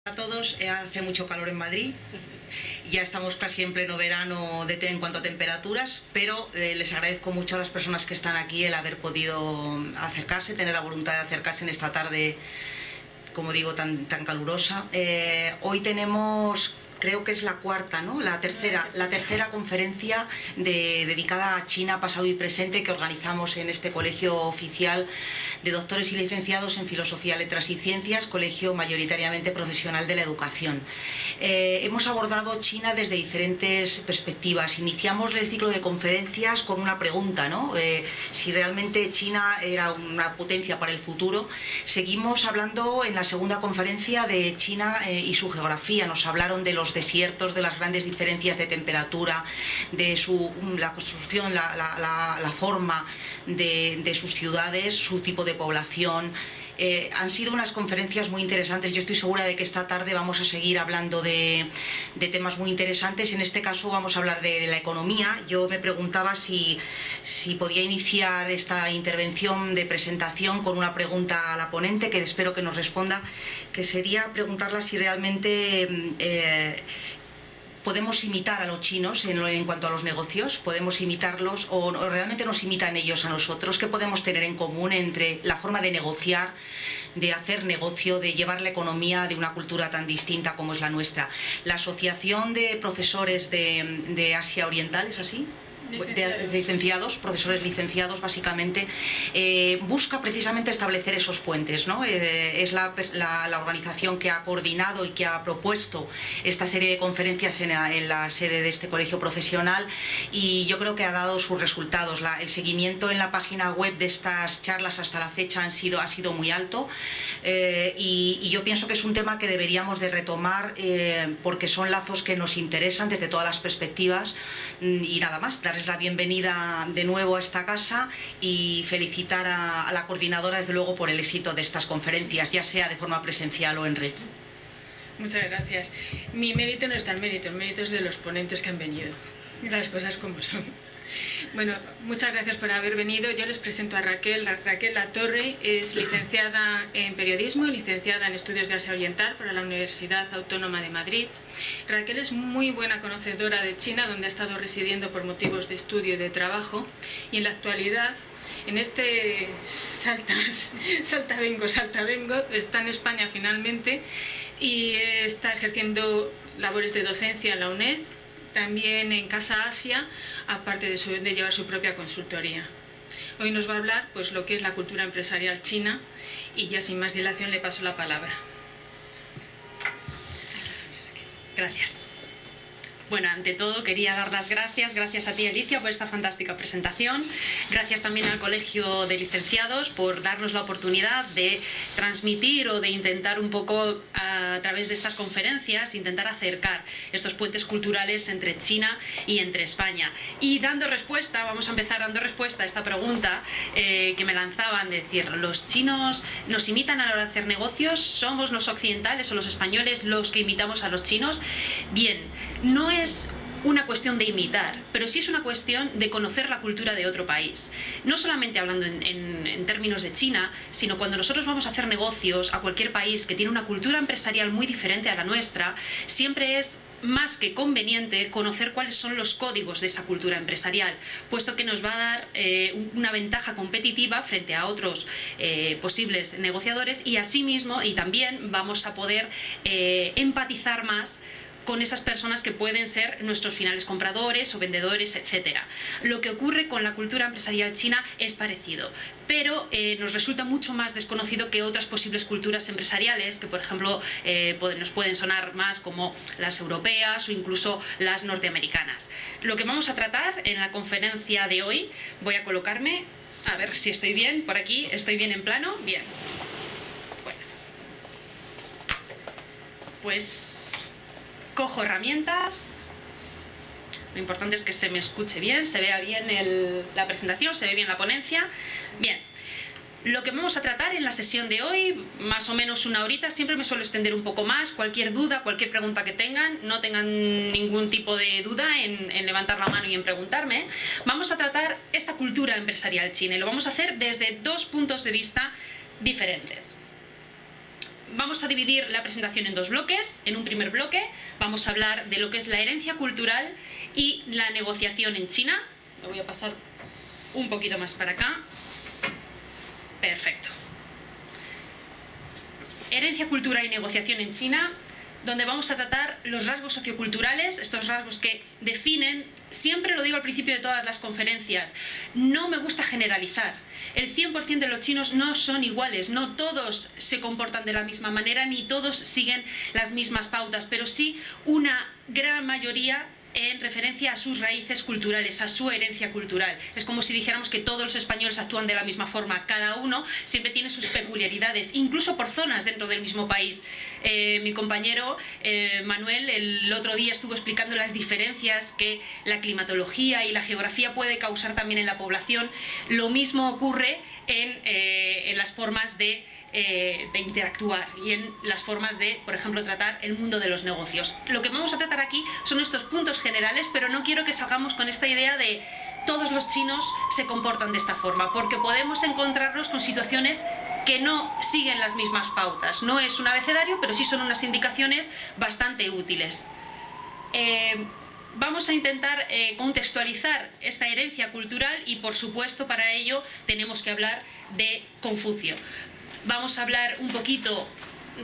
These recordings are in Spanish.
A todos, hace mucho calor en Madrid, ya estamos casi en pleno verano en cuanto a temperaturas, pero les agradezco mucho a las personas que están aquí el haber podido acercarse, tener la voluntad de acercarse en esta tarde, como digo, tan calurosa. Hoy tenemos, creo que es la cuarta, ¿no? La tercera conferencia dedicada a China, pasado y presente, que organizamos en este colegio oficial de doctores y licenciados en Filosofía, Letras y Ciencias, colegio mayoritariamente profesional de la educación. Hemos abordado China desde diferentes perspectivas. Iniciamos el ciclo de conferencias con una pregunta, ¿no? Si realmente China era una potencia para el futuro. Seguimos hablando en la segunda conferencia de China y su geografía. Nos hablaron de los desiertos, de las grandes diferencias de temperatura, de la construcción, la forma de sus ciudades, su tipo de población. Han sido unas conferencias muy interesantes. Yo estoy segura de que esta tarde vamos a seguir hablando de temas muy interesantes. En este caso vamos a hablar de la economía. Yo me preguntaba si podía iniciar esta intervención de presentación con una pregunta a la ponente, que espero que nos responda, que sería preguntarla si realmente podemos imitar a los chinos en cuanto a los negocios, podemos imitarlos o realmente nos imitan ellos a nosotros. ¿Qué podemos tener en común entre la forma de negociar, de hacer negocio, de llevar la economía de una cultura tan distinta como es la nuestra? La Asociación de Profesores de Asia Oriental, ¿es así? Licenciados, profesores licenciados, básicamente, busca precisamente establecer esos puentes, ¿no? Es la organización que ha coordinado y que ha propuesto esta serie de conferencias en la sede de este colegio profesional, y yo creo que ha dado sus resultados. El seguimiento en la página web de estas charlas hasta la fecha ha sido muy alto, y yo pienso que es un tema que deberíamos de retomar, porque son lazos que nos interesan desde todas las perspectivas. Y nada más, darles la bienvenida de nuevo a esta casa y felicitar a la coordinadora, desde luego, por el éxito de estas conferencias, ya sea de forma presencial o en red. Muchas gracias. Mi mérito no está en mérito, el mérito es de los ponentes que han venido. Las cosas como son. Bueno, muchas gracias por haber venido. Yo les presento a Raquel. Raquel Latorre es licenciada en Periodismo, licenciada en Estudios de Asia Oriental por la Universidad Autónoma de Madrid. Raquel es muy buena conocedora de China, donde ha estado residiendo por motivos de estudio y de trabajo. Y en la actualidad, en este saltavengo, está en España finalmente y está ejerciendo labores de docencia en la UNED, también en Casa Asia, aparte de llevar su propia consultoría. Hoy nos va a hablar pues lo que es la cultura empresarial china, y ya sin más dilación le paso la palabra. Gracias. Bueno, ante todo quería dar las gracias a ti, Alicia, por esta fantástica presentación. Gracias también al Colegio de Licenciados por darnos la oportunidad de transmitir o de intentar un poco a través de estas conferencias, intentar acercar estos puentes culturales entre China y entre España. Y vamos a empezar dando respuesta a esta pregunta que me lanzaban, de decir, ¿los chinos nos imitan a la hora de hacer negocios? ¿Somos los occidentales o los españoles los que imitamos a los chinos? Bien, no es una cuestión de imitar, pero sí es una cuestión de conocer la cultura de otro país. No solamente hablando en términos de China, sino cuando nosotros vamos a hacer negocios a cualquier país que tiene una cultura empresarial muy diferente a la nuestra, siempre es más que conveniente conocer cuáles son los códigos de esa cultura empresarial, puesto que nos va a dar una ventaja competitiva frente a otros posibles negociadores, y asimismo y también vamos a poder empatizar más con esas personas que pueden ser nuestros finales compradores o vendedores, etc. Lo que ocurre con la cultura empresarial china es parecido, pero nos resulta mucho más desconocido que otras posibles culturas empresariales, que por ejemplo nos pueden sonar más como las europeas o incluso las norteamericanas. Lo que vamos a tratar en la conferencia de hoy, voy a colocarme, a ver si estoy bien por aquí, estoy bien en plano, bien. Bueno, pues cojo herramientas. Lo importante es que se me escuche bien, se vea bien la presentación, se ve bien la ponencia. Bien, lo que vamos a tratar en la sesión de hoy, más o menos una horita, siempre me suelo extender un poco más. Cualquier duda, cualquier pregunta que tengan, no tengan ningún tipo de duda en levantar la mano y en preguntarme. Vamos a tratar esta cultura empresarial china y lo vamos a hacer desde dos puntos de vista diferentes. Vamos a dividir la presentación en dos bloques. En un primer bloque vamos a hablar de lo que es la herencia cultural y la negociación en China. Lo voy a pasar un poquito más para acá. Perfecto. Herencia, cultura y negociación en China, donde vamos a tratar los rasgos socioculturales, estos rasgos que definen, siempre lo digo al principio de todas las conferencias, no me gusta generalizar. El 100% de los chinos no son iguales, no todos se comportan de la misma manera, ni todos siguen las mismas pautas, pero sí una gran mayoría en referencia a sus raíces culturales, a su herencia cultural. Es como si dijéramos que todos los españoles actúan de la misma forma. Cada uno siempre tiene sus peculiaridades, incluso por zonas dentro del mismo país. Mi compañero Manuel el otro día estuvo explicando las diferencias que la climatología y la geografía puede causar también en la población. Lo mismo ocurre en las formas de interactuar y en las formas de, por ejemplo, tratar el mundo de los negocios. Lo que vamos a tratar aquí son estos puntos generales, pero no quiero que salgamos con esta idea de todos los chinos se comportan de esta forma, porque podemos encontrarnos con situaciones que no siguen las mismas pautas. No es un abecedario, pero sí son unas indicaciones bastante útiles. Vamos a intentar contextualizar esta herencia cultural y, por supuesto, para ello tenemos que hablar de Confucio. Vamos a hablar un poquito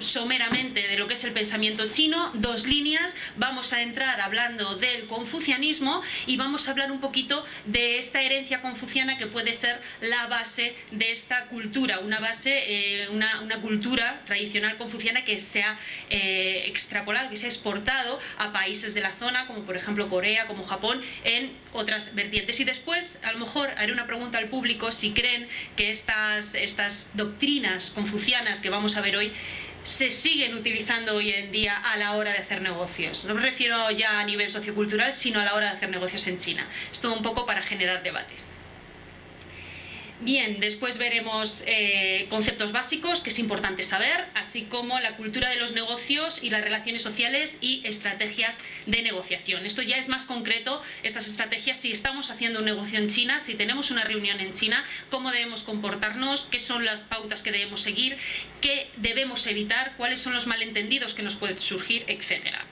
someramente de lo que es el pensamiento chino, dos líneas. Vamos a entrar hablando del confucianismo y vamos a hablar un poquito de esta herencia confuciana que puede ser la base de esta cultura, una base, una cultura tradicional confuciana que se ha extrapolado, que se ha exportado a países de la zona, como por ejemplo Corea, como Japón, en otras vertientes. Y después, a lo mejor, haré una pregunta al público si creen que estas doctrinas confucianas que vamos a ver hoy se siguen utilizando hoy en día a la hora de hacer negocios. No me refiero ya a nivel sociocultural, sino a la hora de hacer negocios en China. Esto un poco para generar debate. Bien, después veremos conceptos básicos que es importante saber, así como la cultura de los negocios y las relaciones sociales y estrategias de negociación. Esto ya es más concreto, estas estrategias, si estamos haciendo un negocio en China, si tenemos una reunión en China, cómo debemos comportarnos, qué son las pautas que debemos seguir, qué debemos evitar, cuáles son los malentendidos que nos pueden surgir, etcétera.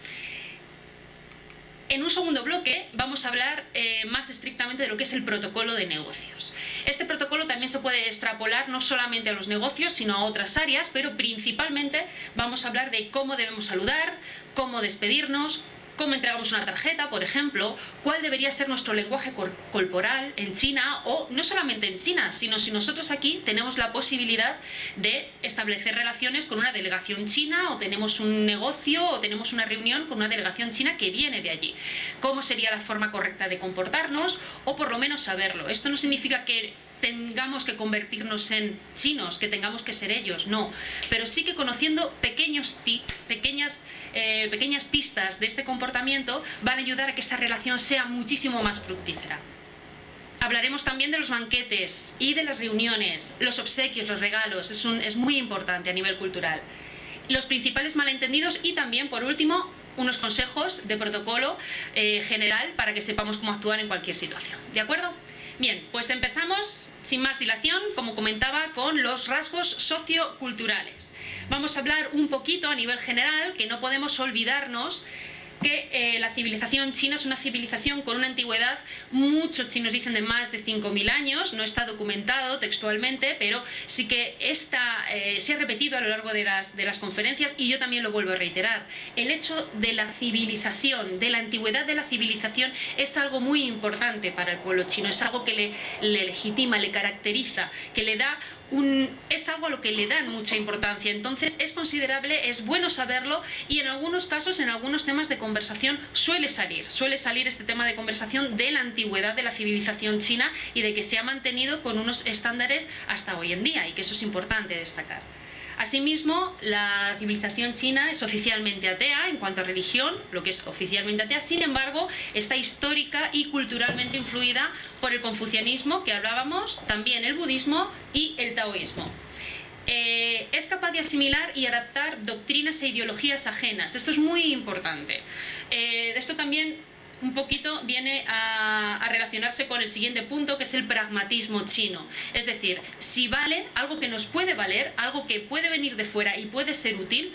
En un segundo bloque vamos a hablar más estrictamente de lo que es el protocolo de negocios. Este protocolo también se puede extrapolar no solamente a los negocios, sino a otras áreas, pero principalmente vamos a hablar de cómo debemos saludar, cómo despedirnos, cómo entregamos una tarjeta, por ejemplo, cuál debería ser nuestro lenguaje corporal en China, o no solamente en China, sino si nosotros aquí tenemos la posibilidad de establecer relaciones con una delegación china, o tenemos un negocio, o tenemos una reunión con una delegación china que viene de allí. ¿Cómo sería la forma correcta de comportarnos? O por lo menos saberlo. Esto no significa que tengamos que convertirnos en chinos, que tengamos que ser ellos, no. Pero sí que conociendo pequeños tips, pequeñas pistas de este comportamiento van a ayudar a que esa relación sea muchísimo más fructífera. Hablaremos también de los banquetes y de las reuniones, los obsequios, los regalos, es muy importante a nivel cultural. Los principales malentendidos y también, por último, unos consejos de protocolo general para que sepamos cómo actuar en cualquier situación. ¿De acuerdo? Bien, pues empezamos, sin más dilación, como comentaba, con los rasgos socioculturales. Vamos a hablar un poquito a nivel general, que no podemos olvidarnos que la civilización china es una civilización con una antigüedad, muchos chinos dicen de más de 5.000 años, no está documentado textualmente, pero sí que se ha repetido a lo largo de las conferencias, y yo también lo vuelvo a reiterar. El hecho de la civilización, de la antigüedad de la civilización, es algo muy importante para el pueblo chino, es algo que le legitima, le caracteriza, que le da es algo a lo que le dan mucha importancia. Entonces es considerable, es bueno saberlo, y en algunos casos, en algunos temas de conversación suele salir este tema de conversación de la antigüedad de la civilización china y de que se ha mantenido con unos estándares hasta hoy en día, y que eso es importante destacar. Asimismo, la civilización china es oficialmente atea en cuanto a religión, lo que es oficialmente atea. Sin embargo, está histórica y culturalmente influida por el confucianismo, que hablábamos, también el budismo y el taoísmo. Es capaz de asimilar y adaptar doctrinas e ideologías ajenas. Esto es muy importante. De esto también un poquito viene a relacionarse con el siguiente punto, que es el pragmatismo chino. Es decir, si vale, algo que nos puede valer, algo que puede venir de fuera y puede ser útil,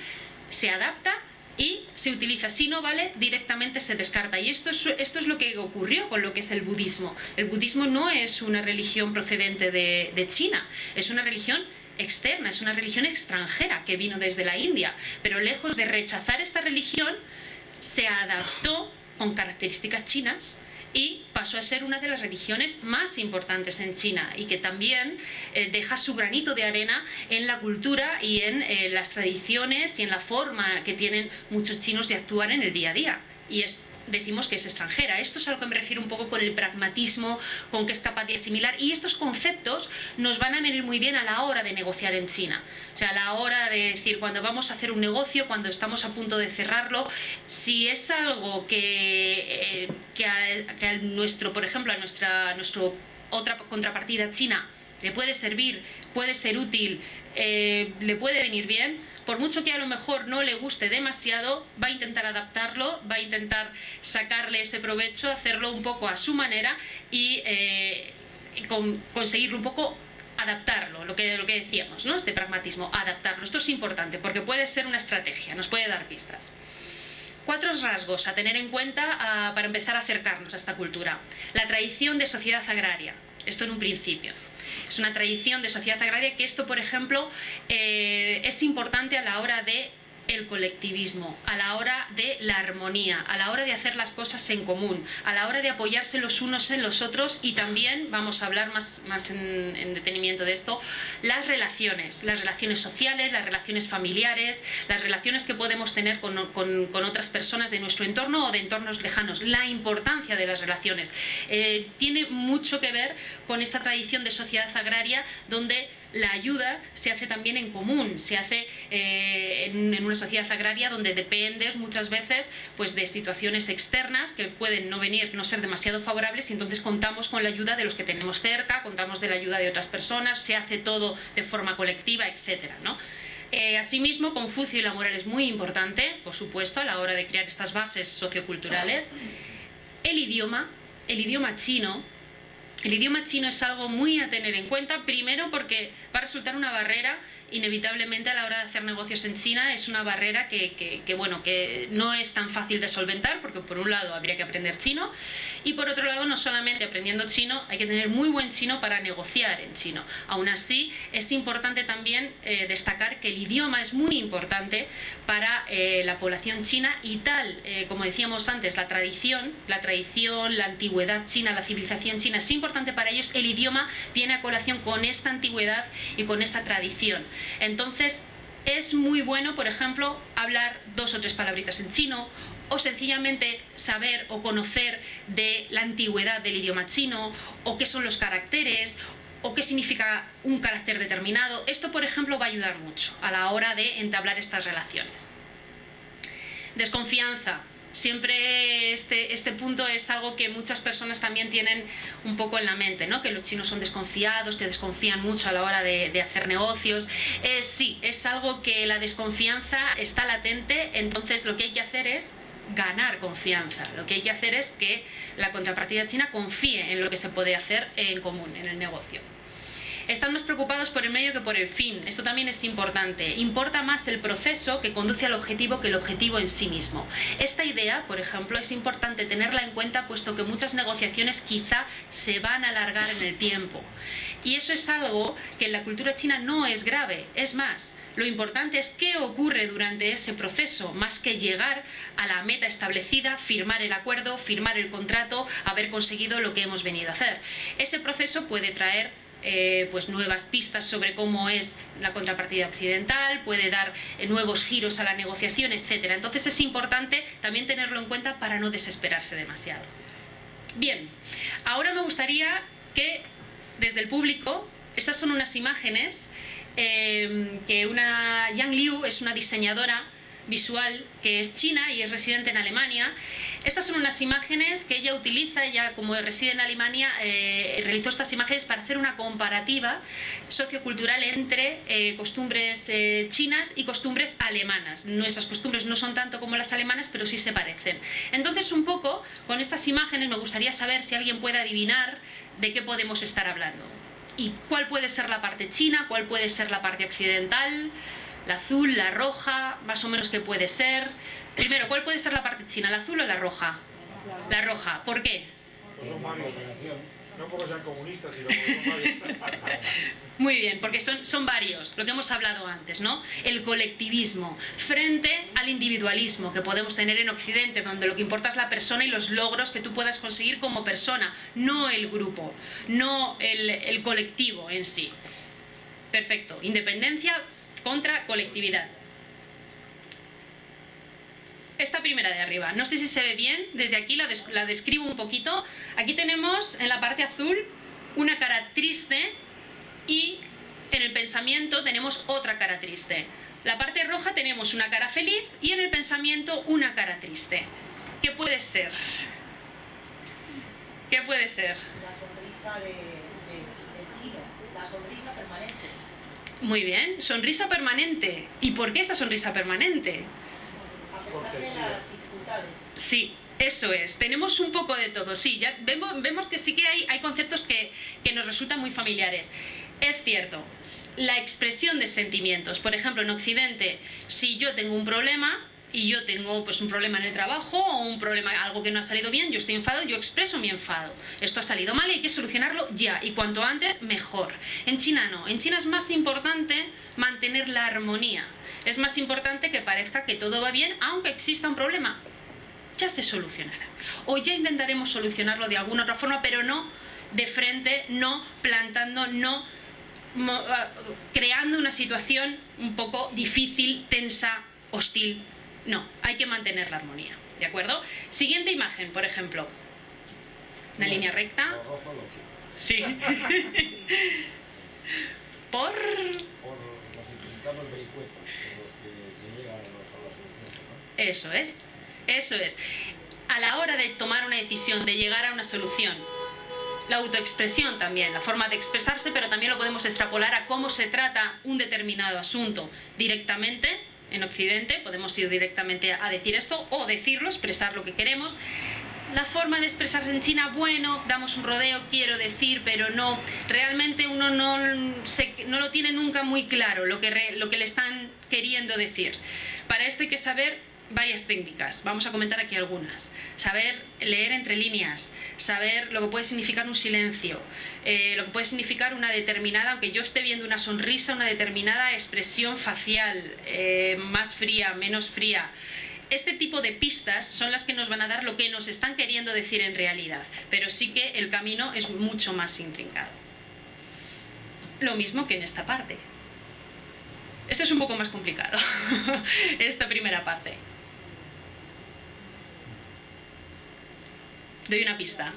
se adapta y se utiliza. Si no vale, directamente se descarta. Y esto es lo que ocurrió con lo que es el budismo. El budismo no es una religión procedente de China, es una religión externa, es una religión extranjera que vino desde la India. Pero lejos de rechazar esta religión, se adaptó con características chinas y pasó a ser una de las religiones más importantes en China, y que también deja su granito de arena en la cultura y en las tradiciones y en la forma que tienen muchos chinos de actuar en el día a día. Y decimos que es extranjera. Esto es a lo que me refiero un poco con el pragmatismo, con que es capaz de asimilar, y estos conceptos nos van a venir muy bien a la hora de negociar en China. O sea, a la hora de decir, cuando vamos a hacer un negocio, cuando estamos a punto de cerrarlo, si es algo que a nuestro, por ejemplo, a nuestra otra contrapartida china le puede servir, puede ser útil, le puede venir bien, por mucho que a lo mejor no le guste demasiado, va a intentar adaptarlo, va a intentar sacarle ese provecho, hacerlo un poco a su manera y conseguirlo un poco, adaptarlo, lo que decíamos, ¿no? Este pragmatismo, adaptarlo. Esto es importante porque puede ser una estrategia, nos puede dar pistas. 4 rasgos a tener en cuenta para empezar a acercarnos a esta cultura. La tradición de sociedad agraria, esto en un principio. Es una tradición de sociedad agraria que esto, por ejemplo, es importante a la hora de el colectivismo, a la hora de la armonía, a la hora de hacer las cosas en común, a la hora de apoyarse los unos en los otros, y también, vamos a hablar más en detenimiento de esto, las relaciones sociales, las relaciones familiares, las relaciones que podemos tener con otras personas de nuestro entorno o de entornos lejanos, la importancia de las relaciones. Tiene mucho que ver con esta tradición de sociedad agraria donde la ayuda se hace también en común, se hace en una sociedad agraria donde dependes muchas veces pues de situaciones externas que pueden no ser demasiado favorables, y entonces contamos con la ayuda de los que tenemos cerca, contamos de la ayuda de otras personas, se hace todo de forma colectiva, etcétera, ¿no? Asimismo, Confucio y la moral es muy importante, por supuesto, a la hora de crear estas bases socioculturales. El idioma chino. El idioma chino es algo muy a tener en cuenta, primero porque va a resultar una barrera inevitablemente a la hora de hacer negocios en China. Es una barrera que no es tan fácil de solventar, porque por un lado habría que aprender chino, y por otro lado, no solamente aprendiendo chino, hay que tener muy buen chino para negociar en chino. Aún así, es importante también destacar que el idioma es muy importante para la población china, y tal, como decíamos antes, la tradición, la antigüedad china, la civilización china es importante para ellos. El idioma viene a colación con esta antigüedad y con esta tradición. Entonces es muy bueno, por ejemplo, hablar 2 o 3 palabritas en chino, o sencillamente saber o conocer de la antigüedad del idioma chino, o qué son los caracteres, o qué significa un carácter determinado. Esto, por ejemplo, va a ayudar mucho a la hora de entablar estas relaciones. Desconfianza. Siempre este punto es algo que muchas personas también tienen un poco en la mente, ¿no? Que los chinos son desconfiados, que desconfían mucho a la hora de hacer negocios. Sí, es algo que la desconfianza está latente, entonces lo que hay que hacer es ganar confianza. Lo que hay que hacer es que la contrapartida china confíe en lo que se puede hacer en común, en el negocio. Están más preocupados por el medio que por el fin. Esto también es importante. Importa más el proceso que conduce al objetivo que el objetivo en sí mismo. Esta idea, por ejemplo, es importante tenerla en cuenta, puesto que muchas negociaciones quizá se van a alargar en el tiempo. Y eso es algo que en la cultura china no es grave. Es más, lo importante es qué ocurre durante ese proceso, más que llegar a la meta establecida, firmar el acuerdo, firmar el contrato, haber conseguido lo que hemos venido a hacer. Ese proceso puede traer pues nuevas pistas sobre cómo es la contrapartida occidental, puede dar nuevos giros a la negociación, etcétera. Entonces es importante también tenerlo en cuenta para no desesperarse demasiado. Bien, ahora me gustaría que desde el público, estas son unas imágenes que Yang Liu es una diseñadora visual que es china y es residente en Alemania. Estas son unas imágenes que ella utiliza, ella como reside en Alemania realizó estas imágenes para hacer una comparativa sociocultural entre costumbres chinas y costumbres alemanas. Nuestras costumbres no son tanto como las alemanas, pero sí se parecen. Entonces, un poco con estas imágenes me gustaría saber si alguien puede adivinar de qué podemos estar hablando. ¿Y cuál puede ser la parte china? ¿Cuál puede ser la parte occidental? La azul, la roja, más o menos qué puede ser. Primero, ¿cuál puede ser la parte china? ¿La azul o la roja? La roja. ¿Por qué? Pues son varios. No porque sean comunistas, sino porque son varios. Muy bien, porque son varios, lo que hemos hablado antes, ¿no? El colectivismo frente al individualismo que podemos tener en Occidente, donde lo que importa es la persona y los logros que tú puedas conseguir como persona, no el grupo, no el colectivo en sí. Perfecto, independencia contra colectividad. Esta primera de arriba, no sé si se ve bien, desde aquí la describo un poquito. Aquí tenemos en la parte azul una cara triste y en el pensamiento tenemos otra cara triste. La parte roja tenemos una cara feliz y en el pensamiento una cara triste. ¿Qué puede ser? ¿Qué puede ser? La sonrisa de Chile, la sonrisa permanente. Muy bien, sonrisa permanente. ¿Y por qué esa sonrisa permanente? A pesar de las dificultades. Sí, eso es. Tenemos un poco de todo. Sí, ya vemos que sí que hay conceptos que nos resultan muy familiares. Es cierto, la expresión de sentimientos. Por ejemplo, en Occidente, si yo tengo un problema y yo tengo pues un problema en el trabajo o un problema, algo que no ha salido bien, yo estoy enfadado, yo expreso mi enfado. Esto ha salido mal y hay que solucionarlo ya, y cuanto antes, mejor. En China no. En China es más importante mantener la armonía. Es más importante que parezca que todo va bien, aunque exista un problema. Ya se solucionará. O ya intentaremos solucionarlo de alguna otra forma, pero no de frente, no plantando, no creando una situación un poco difícil, tensa, hostil. No, hay que mantener la armonía. ¿De acuerdo? Siguiente imagen, por ejemplo. Una línea recta. Lo rojo, lo chico. Sí. Por... Por los implicados vericuetos, por los que se llega a la solución, ¿no? Eso es. A la hora de tomar una decisión, de llegar a una solución, la autoexpresión también, la forma de expresarse, pero también lo podemos extrapolar a cómo se trata un determinado asunto directamente. En Occidente podemos ir directamente a decir esto o decirlo, expresar lo que queremos. La forma de expresarse en China, bueno, damos un rodeo, quiero decir, pero no, realmente uno no lo tiene nunca muy claro lo que le están queriendo decir. Para esto hay que saber varias técnicas, vamos a comentar aquí algunas. Saber leer entre líneas, saber lo que puede significar un silencio, lo que puede significar una determinada, aunque yo esté viendo una sonrisa, una determinada expresión facial, más fría, menos fría. Este tipo de pistas son las que nos van a dar lo que nos están queriendo decir en realidad, pero sí que el camino es mucho más intrincado. Lo mismo que en esta parte. Este es un poco más complicado, esta primera parte. Doy una pista.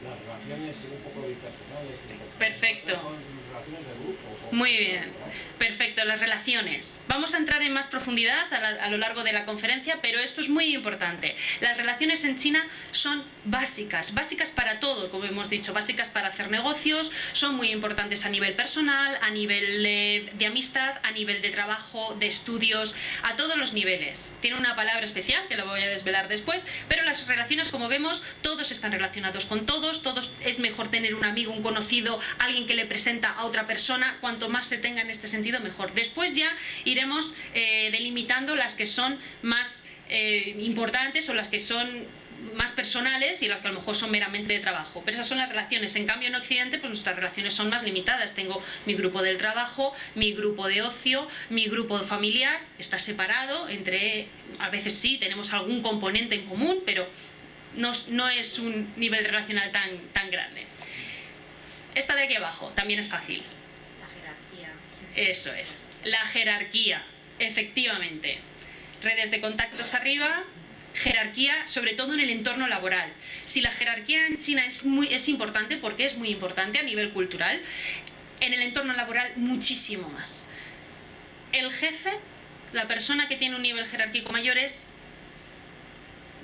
Las relaciones un poco bipersonales. Perfecto. Son relaciones de grupo. Muy bien. Perfecto, las relaciones. Vamos a entrar en más profundidad a lo largo de la conferencia, pero esto es muy importante. Las relaciones en China son básicas para todo, como hemos dicho, básicas para hacer negocios, son muy importantes a nivel personal, a nivel de amistad, a nivel de trabajo, de estudios, a todos los niveles. Tiene una palabra especial que la voy a desvelar después, pero las relaciones, como vemos, todos están relacionados con todos es mejor tener un amigo, un conocido, alguien que le presenta a otra persona, cuanto más se tenga en este sentido, mejor. Después ya iremos delimitando las que son más importantes o las que son más personales y las que a lo mejor son meramente de trabajo, pero esas son las relaciones. En cambio en Occidente pues nuestras relaciones son más limitadas. Tengo mi grupo del trabajo, mi grupo de ocio, mi grupo familiar, está separado entre, a veces sí tenemos algún componente en común, pero no es un nivel relacional tan grande. Esta de aquí abajo también es fácil. La jerarquía. Eso es, la jerarquía, efectivamente. Redes de contactos arriba, jerarquía, sobre todo en el entorno laboral. Si la jerarquía en China es importante, porque es muy importante a nivel cultural, en el entorno laboral muchísimo más. el jefe, la persona que tiene un nivel jerárquico mayor es,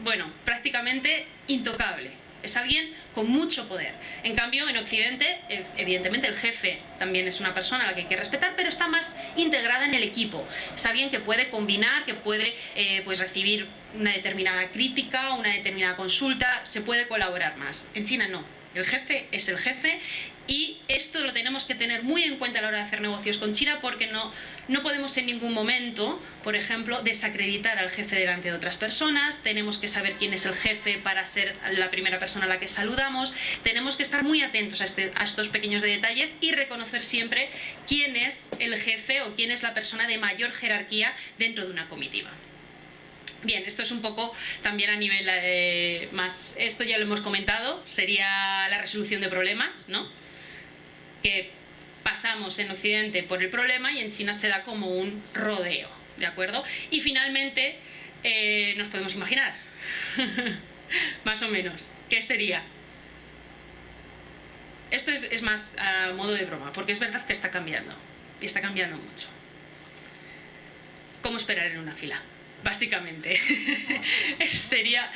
bueno, prácticamente intocable. Es alguien con mucho poder. En cambio, en Occidente, evidentemente el jefe también es una persona a la que hay que respetar, pero está más integrada en el equipo. Es alguien que puede combinar, que puede pues recibir una determinada crítica, una determinada consulta, se puede colaborar más. En China no. El jefe es el jefe y esto lo tenemos que tener muy en cuenta a la hora de hacer negocios con China porque no podemos en ningún momento, por ejemplo, desacreditar al jefe delante de otras personas. Tenemos que saber quién es el jefe para ser la primera persona a la que saludamos. Tenemos que estar muy atentos a estos pequeños detalles y reconocer siempre quién es el jefe o quién es la persona de mayor jerarquía dentro de una comitiva. Bien, esto es un poco también a nivel más... Esto ya lo hemos comentado, sería la resolución de problemas, ¿no? Que pasamos en Occidente por el problema y en China se da como un rodeo, ¿de acuerdo? Y finalmente, nos podemos imaginar, más o menos, ¿qué sería? Esto es más a modo de broma, porque es verdad que está cambiando, y está cambiando mucho. ¿Cómo esperar en una fila? Básicamente sería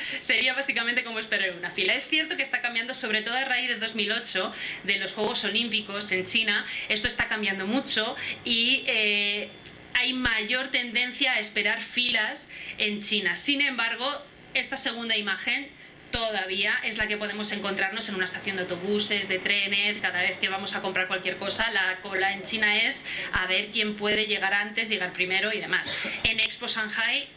básicamente como esperar en una fila. Es cierto que está cambiando, sobre todo a raíz de 2008 de los Juegos Olímpicos en China. Esto está cambiando mucho y hay mayor tendencia a esperar filas en China. Sin embargo, esta segunda imagen todavía es la que podemos encontrarnos en una estación de autobuses, de trenes. Cada vez que vamos a comprar cualquier cosa, la cola en China es a ver quién puede llegar antes, llegar primero y demás. En Expo Shanghai,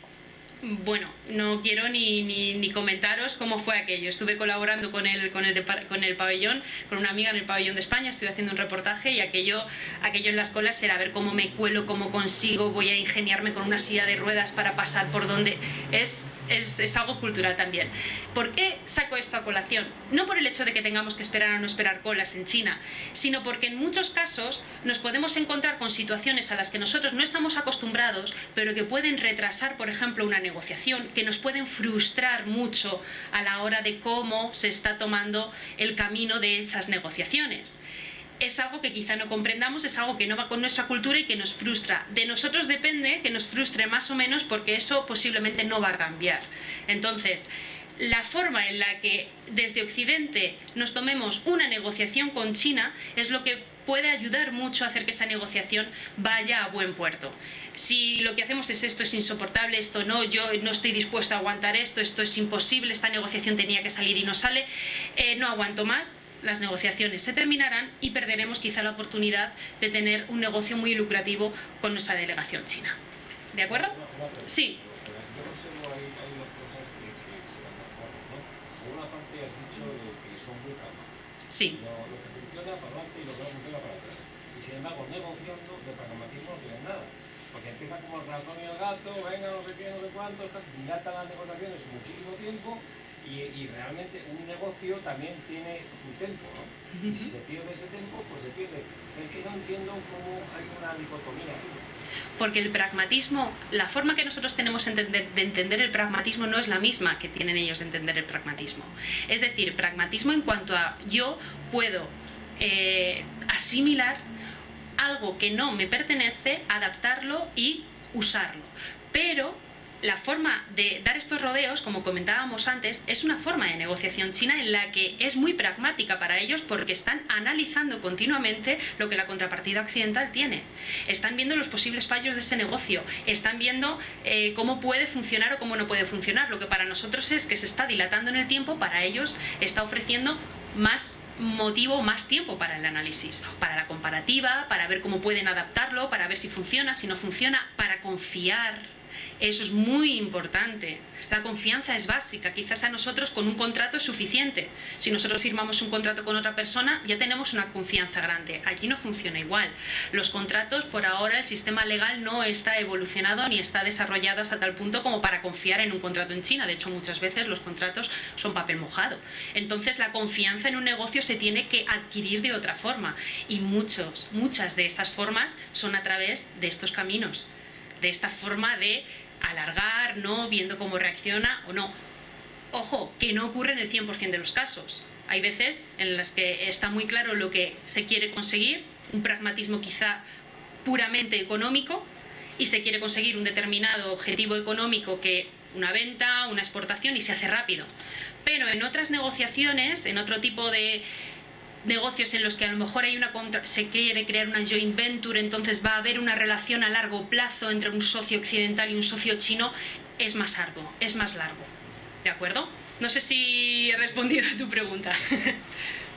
bueno, no quiero ni comentaros cómo fue aquello. Estuve colaborando con el pabellón, con una amiga en el pabellón de España, estuve haciendo un reportaje y aquello en las colas era ver cómo me cuelo, cómo consigo, voy a ingeniarme con una silla de ruedas para pasar por donde... Es algo cultural también. ¿Por qué saco esto a colación? No por el hecho de que tengamos que esperar o no esperar colas en China, sino porque en muchos casos nos podemos encontrar con situaciones a las que nosotros no estamos acostumbrados, pero que pueden retrasar, por ejemplo, una negociación, que nos pueden frustrar mucho a la hora de cómo se está tomando el camino de esas negociaciones. Es algo que quizá no comprendamos, es algo que no va con nuestra cultura y que nos frustra. De nosotros depende que nos frustre más o menos porque eso posiblemente no va a cambiar. Entonces, la forma en la que desde Occidente nos tomemos una negociación con China es lo que puede ayudar mucho a hacer que esa negociación vaya a buen puerto. Si lo que hacemos es esto es insoportable, esto no, yo no estoy dispuesto a aguantar esto es imposible, esta negociación tenía que salir y no sale, no aguanto más, las negociaciones se terminarán y perderemos quizá la oportunidad de tener un negocio muy lucrativo con nuestra delegación china. ¿De acuerdo? Sí. Yo observo hay dos cosas que se van de acuerdo, ¿no? Por una parte has dicho que son muy pragmáticos. Sí. Lo que funciona para adelante y lo que no funciona para atrás. Y sin embargo, negociando de pragmatismo no tienen nada. Porque empieza como el ratón y el gato, venga no sé qué, no sé cuánto, dilatan las negociaciones muchísimo tiempo y realmente un negocio también tiene su tiempo, ¿no? Y si se pierde ese tiempo, pues se pierde. Es que no entiendo cómo hay una dicotomía aquí. Porque el pragmatismo, la forma que nosotros tenemos de entender el pragmatismo no es la misma que tienen ellos de entender el pragmatismo. Es decir, pragmatismo en cuanto a yo puedo asimilar algo que no me pertenece, adaptarlo y usarlo. Pero la forma de dar estos rodeos, como comentábamos antes, es una forma de negociación china en la que es muy pragmática para ellos porque están analizando continuamente lo que la contrapartida occidental tiene. Están viendo los posibles fallos de ese negocio, están viendo cómo puede funcionar o cómo no puede funcionar. Lo que para nosotros es que se está dilatando en el tiempo, para ellos está ofreciendo más motivo, más tiempo para el análisis, para la comparativa, para ver cómo pueden adaptarlo, para ver si funciona, si no funciona, para confiar. Eso es muy importante. La confianza es básica. Quizás a nosotros con un contrato es suficiente. Si nosotros firmamos un contrato con otra persona, ya tenemos una confianza grande. Allí no funciona igual. Los contratos, por ahora, el sistema legal no está evolucionado ni está desarrollado hasta tal punto como para confiar en un contrato en China. De hecho, muchas veces los contratos son papel mojado. Entonces, la confianza en un negocio se tiene que adquirir de otra forma. Y muchas de estas formas son a través de estos caminos. De esta forma de alargar, ¿no? Viendo cómo reacciona o no. Ojo, que no ocurre en el 100% de los casos. Hay veces en las que está muy claro lo que se quiere conseguir, un pragmatismo quizá puramente económico, y se quiere conseguir un determinado objetivo económico, que una venta, una exportación, y se hace rápido. Pero en otras negociaciones, en otro tipo de negocios en los que a lo mejor se quiere crear una joint venture, entonces va a haber una relación a largo plazo entre un socio occidental y un socio chino, es más arduo, es más largo. ¿De acuerdo? No sé si he respondido a tu pregunta.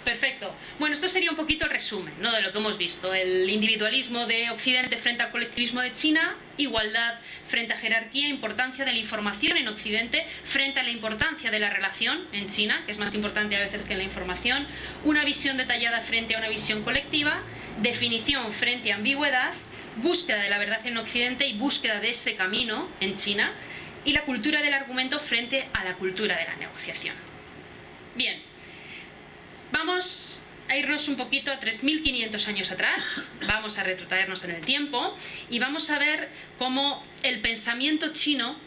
Perfecto. Bueno, esto sería un poquito el resumen, ¿no?, de lo que hemos visto. El individualismo de Occidente frente al colectivismo de China, igualdad frente a jerarquía, importancia de la información en Occidente frente a la importancia de la relación en China, que es más importante a veces que la información, una visión detallada frente a una visión colectiva, definición frente a ambigüedad, búsqueda de la verdad en Occidente y búsqueda de ese camino en China, y la cultura del argumento frente a la cultura de la negociación. Bien. Vamos a irnos un poquito a 3.500 años atrás, vamos a retrotraernos en el tiempo y vamos a ver cómo el pensamiento chino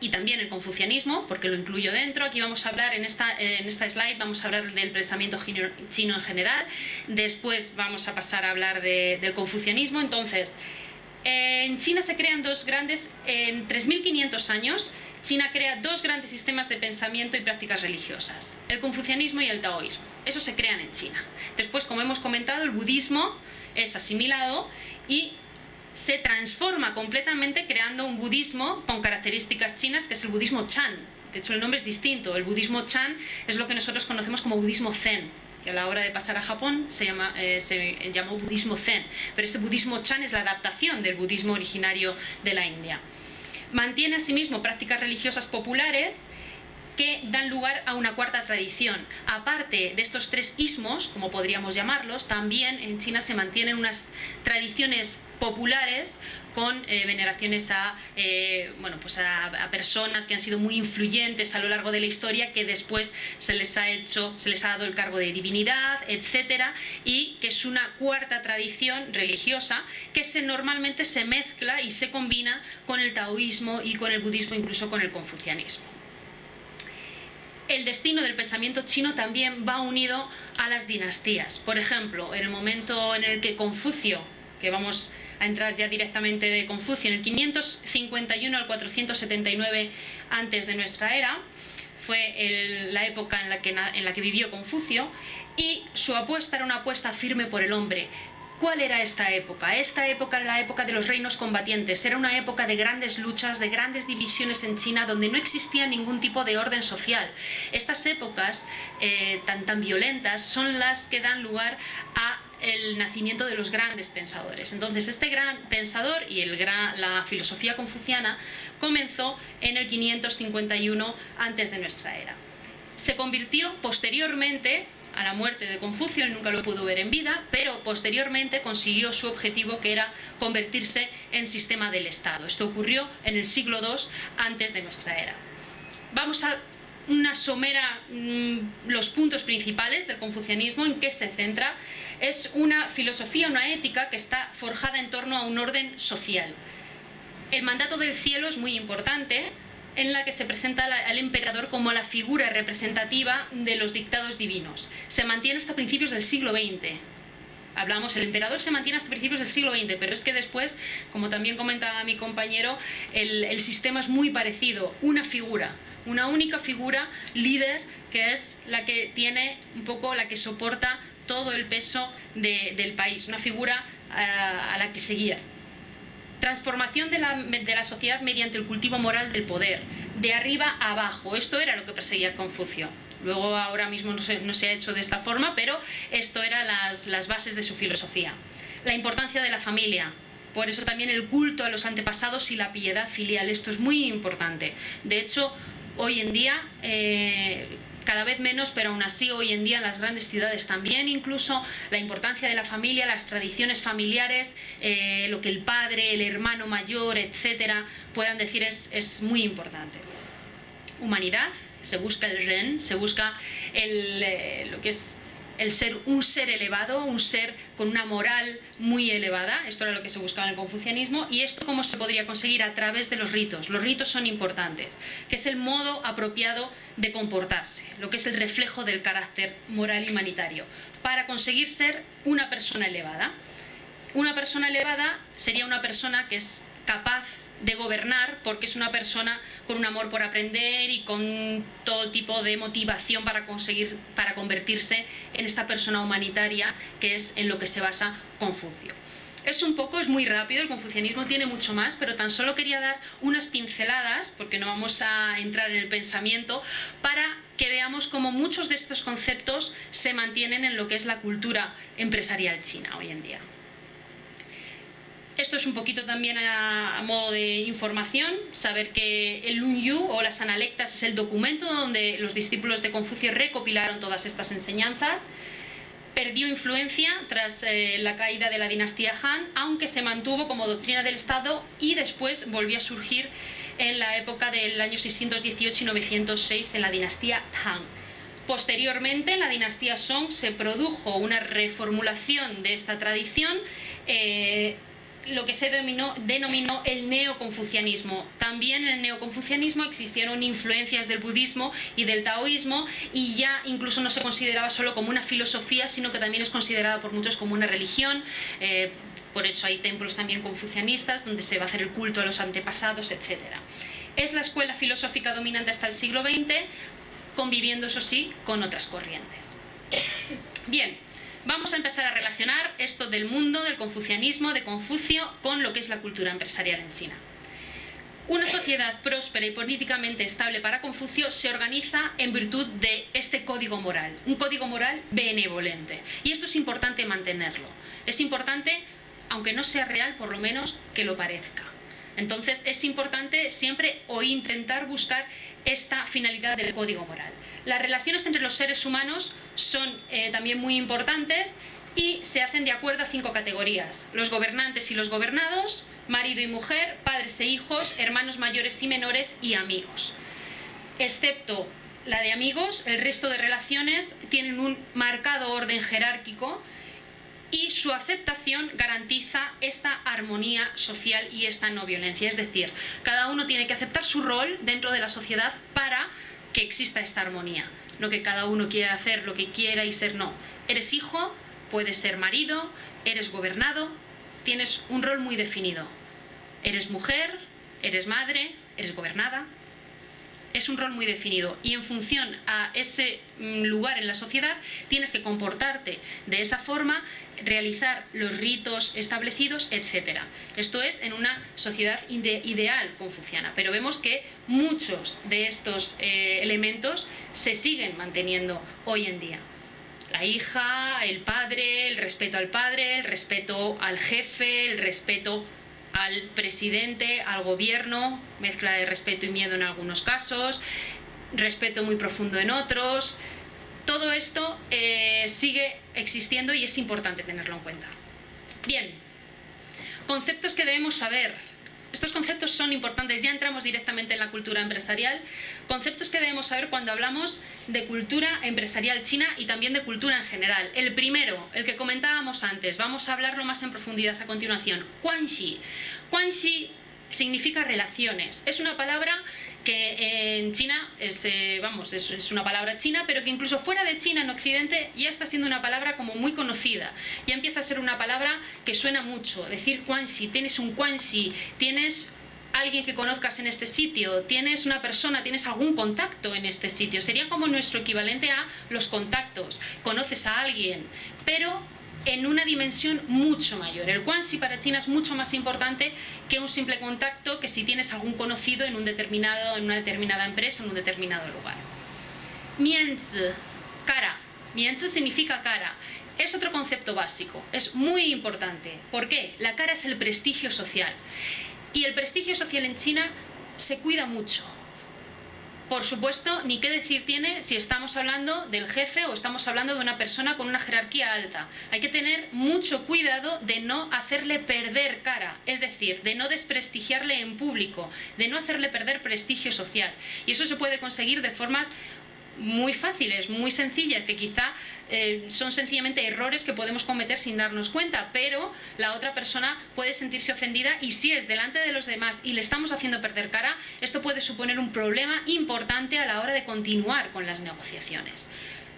y también el confucianismo, porque lo incluyo dentro, aquí vamos a hablar en esta slide, vamos a hablar del pensamiento chino en general, después vamos a pasar a hablar del confucianismo. Entonces, en China se crean en 3.500 años, China crea dos grandes sistemas de pensamiento y prácticas religiosas, el confucianismo y el taoísmo. Eso se crean en China. Después, como hemos comentado, el budismo es asimilado y se transforma completamente creando un budismo con características chinas, que es el budismo Chan. De hecho, el nombre es distinto. El budismo Chan es lo que nosotros conocemos como budismo Zen, que a la hora de pasar a Japón se llamó budismo Zen. Pero este budismo Chan es la adaptación del budismo originario de la India. Mantiene asimismo prácticas religiosas populares que dan lugar a una cuarta tradición. Aparte de estos tres ismos, como podríamos llamarlos, también en China se mantienen unas tradiciones populares con veneraciones a personas que han sido muy influyentes a lo largo de la historia, que después se les ha dado el cargo de divinidad, etcétera, y que es una cuarta tradición religiosa que normalmente se mezcla y se combina con el taoísmo y con el budismo, incluso con el confucianismo. El destino del pensamiento chino también va unido a las dinastías. Por ejemplo, en el momento en el que Confucio, que vamos a entrar ya directamente de Confucio, en el 551 al 479 antes de nuestra era, fue la época en la que vivió Confucio, y su apuesta era una apuesta firme por el hombre. ¿Cuál era esta época? Esta época era la época de los reinos combatientes. Era una época de grandes luchas, de grandes divisiones en China, donde no existía ningún tipo de orden social. Estas épocas tan violentas son las que dan lugar a el nacimiento de los grandes pensadores. Entonces, este gran pensador y la filosofía confuciana comenzó en el 551 antes de nuestra era. Se convirtió posteriormente a la muerte de Confucio, él nunca lo pudo ver en vida, pero posteriormente consiguió su objetivo, que era convertirse en sistema del Estado. Esto ocurrió en el siglo II antes de nuestra era. Vamos a una somera, los puntos principales del confucianismo, en qué se centra. Es una filosofía, una ética que está forjada en torno a un orden social. El mandato del cielo es muy importante, en la que se presenta al emperador como la figura representativa de los dictados divinos. Se mantiene hasta principios del siglo XX. El emperador se mantiene hasta principios del siglo XX, pero es que después, como también comentaba mi compañero, el sistema es muy parecido. Una única figura líder, que es la que tiene un poco, la que soporta todo el peso del país. Una figura a la que seguir. Transformación de la sociedad mediante el cultivo moral del poder, de arriba a abajo. Esto era lo que perseguía Confucio. Luego, ahora mismo no se ha hecho de esta forma, pero esto eran las bases de su filosofía. La importancia de la familia. Por eso también el culto a los antepasados y la piedad filial. Esto es muy importante. De hecho, hoy en día, cada vez menos, pero aún así hoy en día en las grandes ciudades también, incluso la importancia de la familia, las tradiciones familiares, lo que el padre, el hermano mayor, etcétera, puedan decir es muy importante. Humanidad, se busca el ren, se busca lo que es un ser elevado, un ser con una moral muy elevada. Esto era lo que se buscaba en el confucianismo. ¿Y esto cómo se podría conseguir? A través de los ritos. Los ritos son importantes, que es el modo apropiado de comportarse, lo que es el reflejo del carácter moral y humanitario, para conseguir ser una persona elevada. Una persona elevada sería una persona que es capaz de gobernar, porque es una persona con un amor por aprender y con todo tipo de motivación para convertirse en esta persona humanitaria que es en lo que se basa Confucio. Es muy rápido, el confucianismo tiene mucho más, pero tan solo quería dar unas pinceladas, porque no vamos a entrar en el pensamiento, para que veamos cómo muchos de estos conceptos se mantienen en lo que es la cultura empresarial china hoy en día. Esto es un poquito también a modo de información, saber que el Lunyu o las Analectas es el documento donde los discípulos de Confucio recopilaron todas estas enseñanzas. Perdió influencia tras la caída de la dinastía Han, aunque se mantuvo como doctrina del Estado y después volvió a surgir en la época del año 618 y 906 en la dinastía Tang. Posteriormente, en la dinastía Song se produjo una reformulación de esta tradición, lo que se denominó el neoconfucianismo. También en el neoconfucianismo existieron influencias del budismo y del taoísmo, y ya incluso no se consideraba solo como una filosofía, sino que también es considerada por muchos como una religión. Por eso hay templos también confucianistas donde se va a hacer el culto a los antepasados, etc. Es la escuela filosófica dominante hasta el siglo XX, conviviendo, eso sí, con otras corrientes. Bien, vamos a empezar a relacionar esto del mundo, del confucianismo, de Confucio, con lo que es la cultura empresarial en China. Una sociedad próspera y políticamente estable para Confucio se organiza en virtud de este código moral, un código moral benevolente. Y esto es importante mantenerlo. Es importante, aunque no sea real, por lo menos que lo parezca. Entonces es importante siempre o intentar buscar esta finalidad del código moral. Las relaciones entre los seres humanos son también muy importantes y se hacen de acuerdo a 5 categorías: los gobernantes y los gobernados, marido y mujer, padres e hijos, hermanos mayores y menores y amigos. Excepto la de amigos, el resto de relaciones tienen un marcado orden jerárquico y su aceptación garantiza esta armonía social y esta no violencia. Es decir, cada uno tiene que aceptar su rol dentro de la sociedad para que exista esta armonía. No que cada uno quiera hacer lo que quiera y ser no. Eres hijo, puedes ser marido, eres gobernado, tienes un rol muy definido. Eres mujer, eres madre, eres gobernada. Es un rol muy definido y en función a ese lugar en la sociedad tienes que comportarte de esa forma, realizar los ritos establecidos, etc. Esto es en una sociedad ideal confuciana, pero vemos que muchos de estos elementos se siguen manteniendo hoy en día. La hija, el padre, el respeto al jefe, el respeto al presidente, al gobierno, mezcla de respeto y miedo en algunos casos, respeto muy profundo en otros. Todo esto sigue existiendo y es importante tenerlo en cuenta. Bien, conceptos que debemos saber. Estos conceptos son importantes, ya entramos directamente en la cultura empresarial. Conceptos que debemos saber cuando hablamos de cultura empresarial china y también de cultura en general. El primero, el que comentábamos antes, vamos a hablarlo más en profundidad a continuación. Guanxi. Guanxi significa relaciones. Es una palabra que en China es una palabra china, pero que incluso fuera de China, en Occidente, ya está siendo una palabra como muy conocida. Ya empieza a ser una palabra que suena mucho. Decir guanxi, tienes un guanxi, tienes alguien que conozcas en este sitio, tienes una persona, tienes algún contacto en este sitio. Sería como nuestro equivalente a los contactos. Conoces a alguien, pero en una dimensión mucho mayor. El guanxi para China es mucho más importante que un simple contacto, que si tienes algún conocido en una determinada empresa, en un determinado lugar. Mianzi, cara. Mianzi significa cara. Es otro concepto básico, es muy importante. ¿Por qué? La cara es el prestigio social. Y el prestigio social en China se cuida mucho. Por supuesto, ni qué decir tiene si estamos hablando del jefe o estamos hablando de una persona con una jerarquía alta. Hay que tener mucho cuidado de no hacerle perder cara, es decir, de no desprestigiarle en público, de no hacerle perder prestigio social. Y eso se puede conseguir de formas muy fáciles, muy sencillas, que quizá son sencillamente errores que podemos cometer sin darnos cuenta, pero la otra persona puede sentirse ofendida, y si es delante de los demás y le estamos haciendo perder cara, esto puede suponer un problema importante a la hora de continuar con las negociaciones.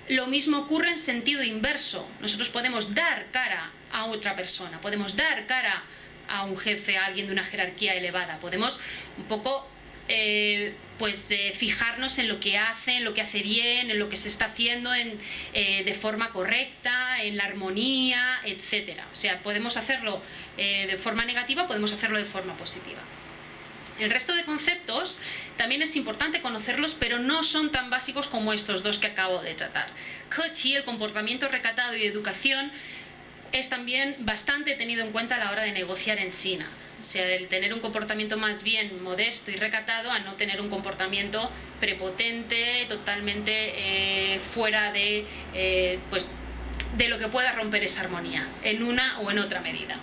Lo mismo ocurre en sentido inverso. Nosotros podemos dar cara a otra persona, podemos dar cara a un jefe, a alguien de una jerarquía elevada. Podemos un poco fijarnos en lo que hace bien, en lo que se está haciendo de forma correcta, en la armonía, etcétera. O sea, podemos hacerlo de forma negativa, podemos hacerlo de forma positiva. El resto de conceptos también es importante conocerlos, pero no son tan básicos como estos dos que acabo de tratar. Keqi, el comportamiento recatado y educación, es también bastante tenido en cuenta a la hora de negociar en China. O sea, el tener un comportamiento más bien modesto y recatado a no tener un comportamiento prepotente, totalmente fuera de lo que pueda romper esa armonía, en una o en otra medida.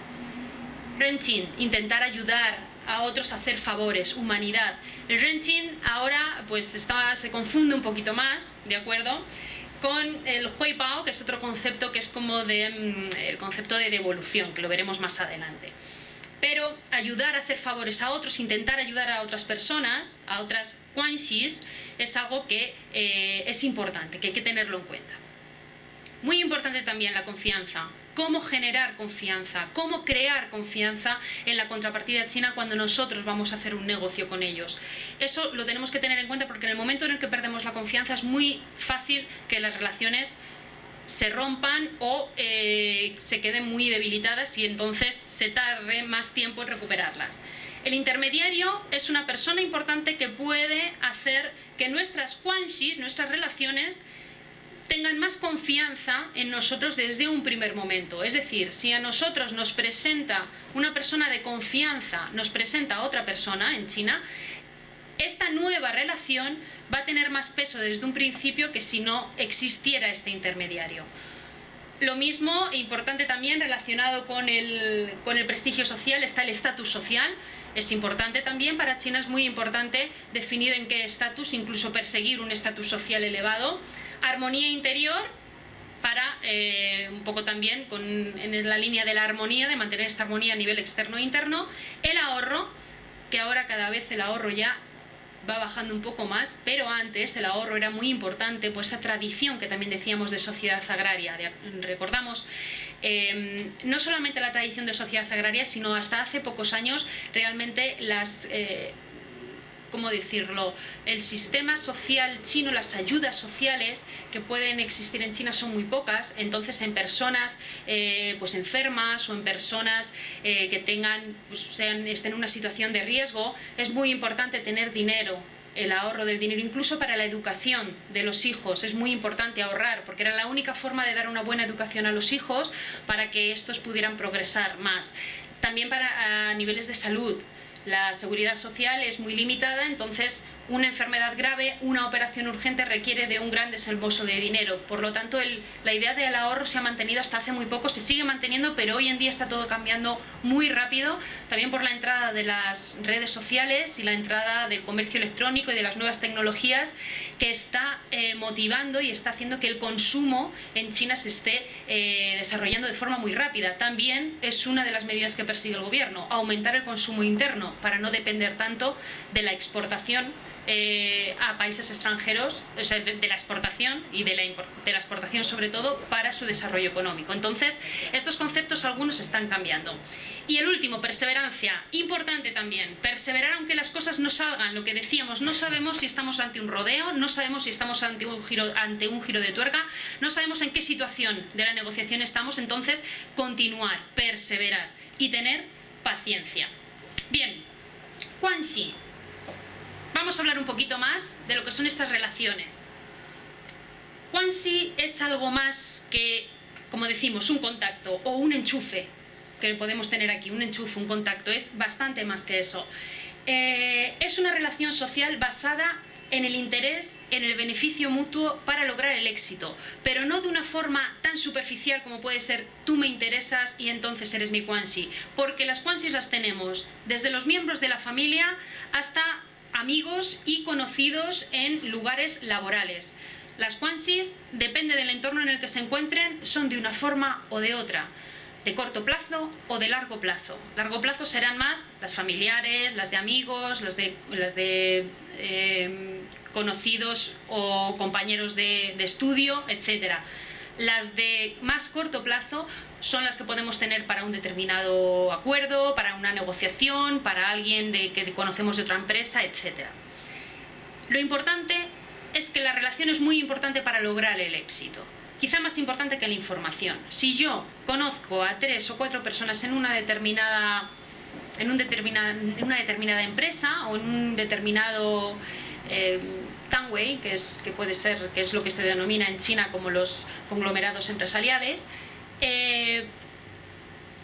Renqing, intentar ayudar a otros a hacer favores, humanidad. El Renqing ahora se confunde un poquito más, ¿de acuerdo?, con el Huibao, que es otro concepto que es como el concepto de devolución, que lo veremos más adelante. Pero ayudar a hacer favores a otros, intentar ayudar a otras personas, a otras guanxis, es algo que es importante, que hay que tenerlo en cuenta. Muy importante también la confianza. Cómo generar confianza, cómo crear confianza en la contrapartida china cuando nosotros vamos a hacer un negocio con ellos. Eso lo tenemos que tener en cuenta porque en el momento en el que perdemos la confianza es muy fácil que las relaciones se rompan o se queden muy debilitadas y entonces se tarde más tiempo en recuperarlas. El intermediario es una persona importante que puede hacer que nuestras guanxis, nuestras relaciones, tengan más confianza en nosotros desde un primer momento. Es decir, si a nosotros nos presenta una persona de confianza, nos presenta a otra persona en China, esta nueva relación va a tener más peso desde un principio que si no existiera este intermediario. Lo mismo, importante también, relacionado con el prestigio social, está el estatus social. Es importante también, para China es muy importante definir en qué estatus, incluso perseguir un estatus social elevado. Armonía interior, para un poco también en la línea de la armonía, de mantener esta armonía a nivel externo e interno. El ahorro, que ahora cada vez el ahorro ya va bajando un poco más, pero antes el ahorro era muy importante, pues esta tradición que también decíamos de sociedad agraria. Recordamos, no solamente la tradición de sociedad agraria, sino hasta hace pocos años realmente ¿cómo decirlo?, el sistema social chino, las ayudas sociales que pueden existir en China son muy pocas. Entonces en personas enfermas o en personas que estén en una situación de riesgo, es muy importante tener dinero, el ahorro del dinero, incluso para la educación de los hijos. Es muy importante ahorrar, porque era la única forma de dar una buena educación a los hijos para que estos pudieran progresar más. También a niveles de salud. La seguridad social es muy limitada, entonces una enfermedad grave, una operación urgente requiere de un gran desembolso de dinero. Por lo tanto, la idea del ahorro se ha mantenido hasta hace muy poco, se sigue manteniendo, pero hoy en día está todo cambiando muy rápido, también por la entrada de las redes sociales y la entrada del comercio electrónico y de las nuevas tecnologías, que está motivando y está haciendo que el consumo en China se esté desarrollando de forma muy rápida. También es una de las medidas que persigue el gobierno, aumentar el consumo interno para no depender tanto de la exportación a países extranjeros, o sea, de la exportación y de la exportación sobre todo para su desarrollo económico. Entonces, estos conceptos algunos están cambiando. Y el último, perseverancia, importante también, perseverar aunque las cosas no salgan, lo que decíamos, no sabemos si estamos ante un rodeo, no sabemos si estamos ante un giro de tuerca, no sabemos en qué situación de la negociación estamos, entonces continuar, perseverar y tener paciencia. Bien, guanxi. Vamos a hablar un poquito más de lo que son estas relaciones. Guanxi es algo más que, como decimos, un contacto o un enchufe que podemos tener aquí, un enchufe, un contacto, es bastante más que eso. Es una relación social basada en el interés, en el beneficio mutuo para lograr el éxito, pero no de una forma tan superficial como puede ser tú me interesas y entonces eres mi guanxi, porque las guanxis las tenemos desde los miembros de la familia hasta amigos y conocidos en lugares laborales. Las guanxis, depende del entorno en el que se encuentren, son de una forma o de otra, de corto plazo o de largo plazo. Largo plazo serán más las familiares, las de amigos, las de conocidos o compañeros de estudio, etc. Las de más corto plazo son las que podemos tener para un determinado acuerdo, para una negociación, para alguien que conocemos de otra empresa, etc. Lo importante es que la relación es muy importante para lograr el éxito. Quizá más importante que la información. Si yo conozco a 3 o 4 personas en una determinada empresa o en un determinado Tanway, que es lo que se denomina en China como los conglomerados empresariales,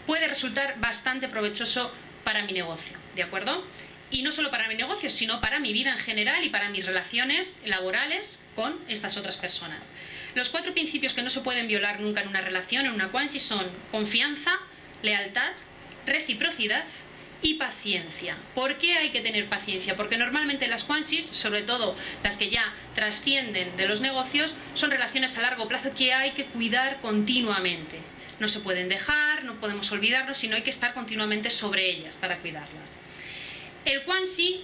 puede resultar bastante provechoso para mi negocio, ¿de acuerdo? Y no solo para mi negocio, sino para mi vida en general y para mis relaciones laborales con estas otras personas. Los 4 principios que no se pueden violar nunca en una relación, en una Quanxi, son confianza, lealtad, reciprocidad y paciencia. ¿Por qué hay que tener paciencia? Porque normalmente las Quanxis, sobre todo las que ya trascienden de los negocios, son relaciones a largo plazo que hay que cuidar continuamente. No se pueden dejar, no podemos olvidarnos, sino hay que estar continuamente sobre ellas para cuidarlas. El Quanxi,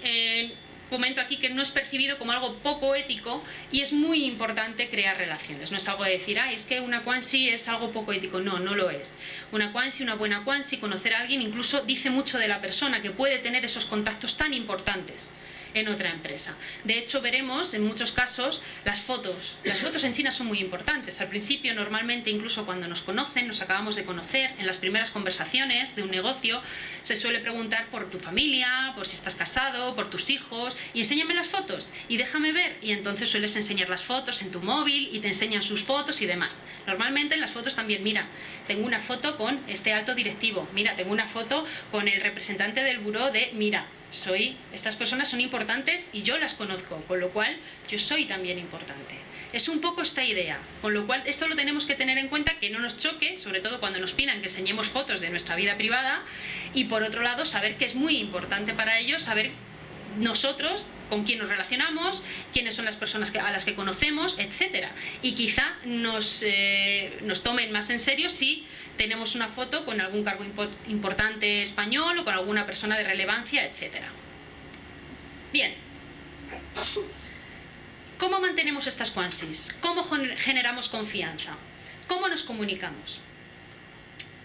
comento aquí que no es percibido como algo poco ético y es muy importante crear relaciones. No es algo de decir, es que una Quanxi es algo poco ético. No, no lo es. Una Quanxi, una buena Quanxi, conocer a alguien incluso dice mucho de la persona que puede tener esos contactos tan importantes en otra empresa. De hecho, veremos en muchos casos las fotos. Las fotos en China son muy importantes. Al principio, normalmente, incluso cuando nos conocen, nos acabamos de conocer, en las primeras conversaciones de un negocio, se suele preguntar por tu familia, por si estás casado, por tus hijos, y enséñame las fotos, y déjame ver. Y entonces sueles enseñar las fotos en tu móvil, y te enseñan sus fotos y demás. Normalmente en las fotos también, mira, tengo una foto con este alto directivo, mira, tengo una foto con el representante del buró de, mira, estas personas son importantes y yo las conozco, con lo cual yo soy también importante. Es un poco esta idea, con lo cual esto lo tenemos que tener en cuenta, que no nos choque, sobre todo cuando nos pidan que enseñemos fotos de nuestra vida privada, y por otro lado saber que es muy importante para ellos saber nosotros con quién nos relacionamos, quiénes son las personas a las que conocemos, etcétera. Y quizá nos tomen más en serio si tenemos una foto con algún cargo importante español o con alguna persona de relevancia, etcétera. Bien. ¿Cómo mantenemos estas Quanxis? ¿Cómo generamos confianza? ¿Cómo nos comunicamos?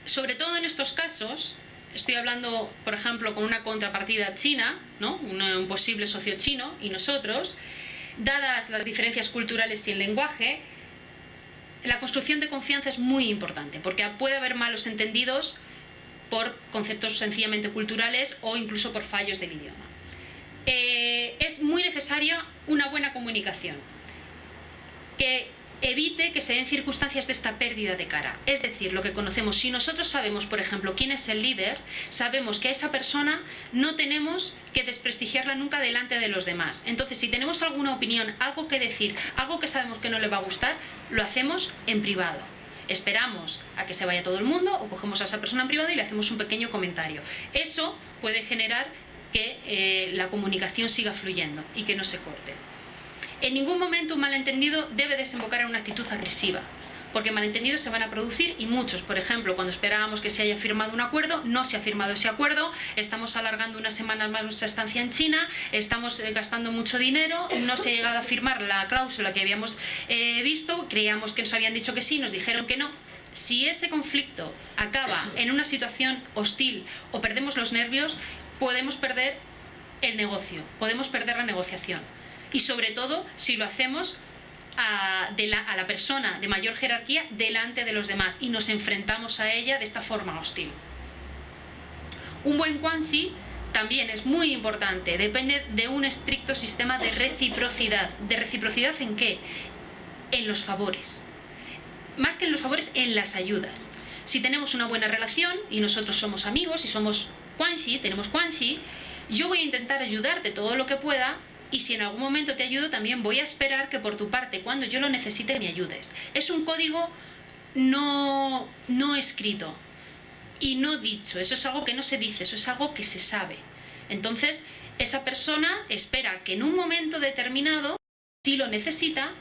Sobre todo en estos casos, estoy hablando, por ejemplo, con una contrapartida china, ¿no? Un posible socio chino, y nosotros, dadas las diferencias culturales y el lenguaje, la construcción de confianza es muy importante, porque puede haber malos entendidos por conceptos sencillamente culturales o incluso por fallos del idioma. Es muy necesaria una buena comunicación que evite que se den circunstancias de esta pérdida de cara. Es decir, lo que conocemos, si nosotros sabemos, por ejemplo, quién es el líder, sabemos que a esa persona no tenemos que desprestigiarla nunca delante de los demás. Entonces, si tenemos alguna opinión, algo que decir, algo que sabemos que no le va a gustar, lo hacemos en privado. Esperamos a que se vaya todo el mundo o cogemos a esa persona en privado y le hacemos un pequeño comentario. Eso puede generar que la comunicación siga fluyendo y que no se corte. En ningún momento un malentendido debe desembocar en una actitud agresiva, porque malentendidos se van a producir, y muchos. Por ejemplo, cuando esperábamos que se haya firmado un acuerdo, no se ha firmado ese acuerdo, estamos alargando unas semanas más nuestra estancia en China, estamos gastando mucho dinero, no se ha llegado a firmar la cláusula que habíamos visto, creíamos que nos habían dicho que sí, nos dijeron que no. Si ese conflicto acaba en una situación hostil o perdemos los nervios, podemos perder el negocio, podemos perder la negociación. Y sobre todo si lo hacemos a la persona de mayor jerarquía delante de los demás y nos enfrentamos a ella de esta forma hostil. Un buen Quanxi también es muy importante, depende de un estricto sistema de reciprocidad. ¿De reciprocidad en qué? En los favores. Más que en los favores, en las ayudas. Si tenemos una buena relación y nosotros somos amigos y somos Quanxi, tenemos Quanxi, yo voy a intentar ayudarte todo lo que pueda. Y si en algún momento te ayudo, también voy a esperar que por tu parte, cuando yo lo necesite, me ayudes. Es un código no escrito y no dicho. Eso es algo que no se dice, eso es algo que se sabe. Entonces, esa persona espera que en un momento determinado, si lo necesita,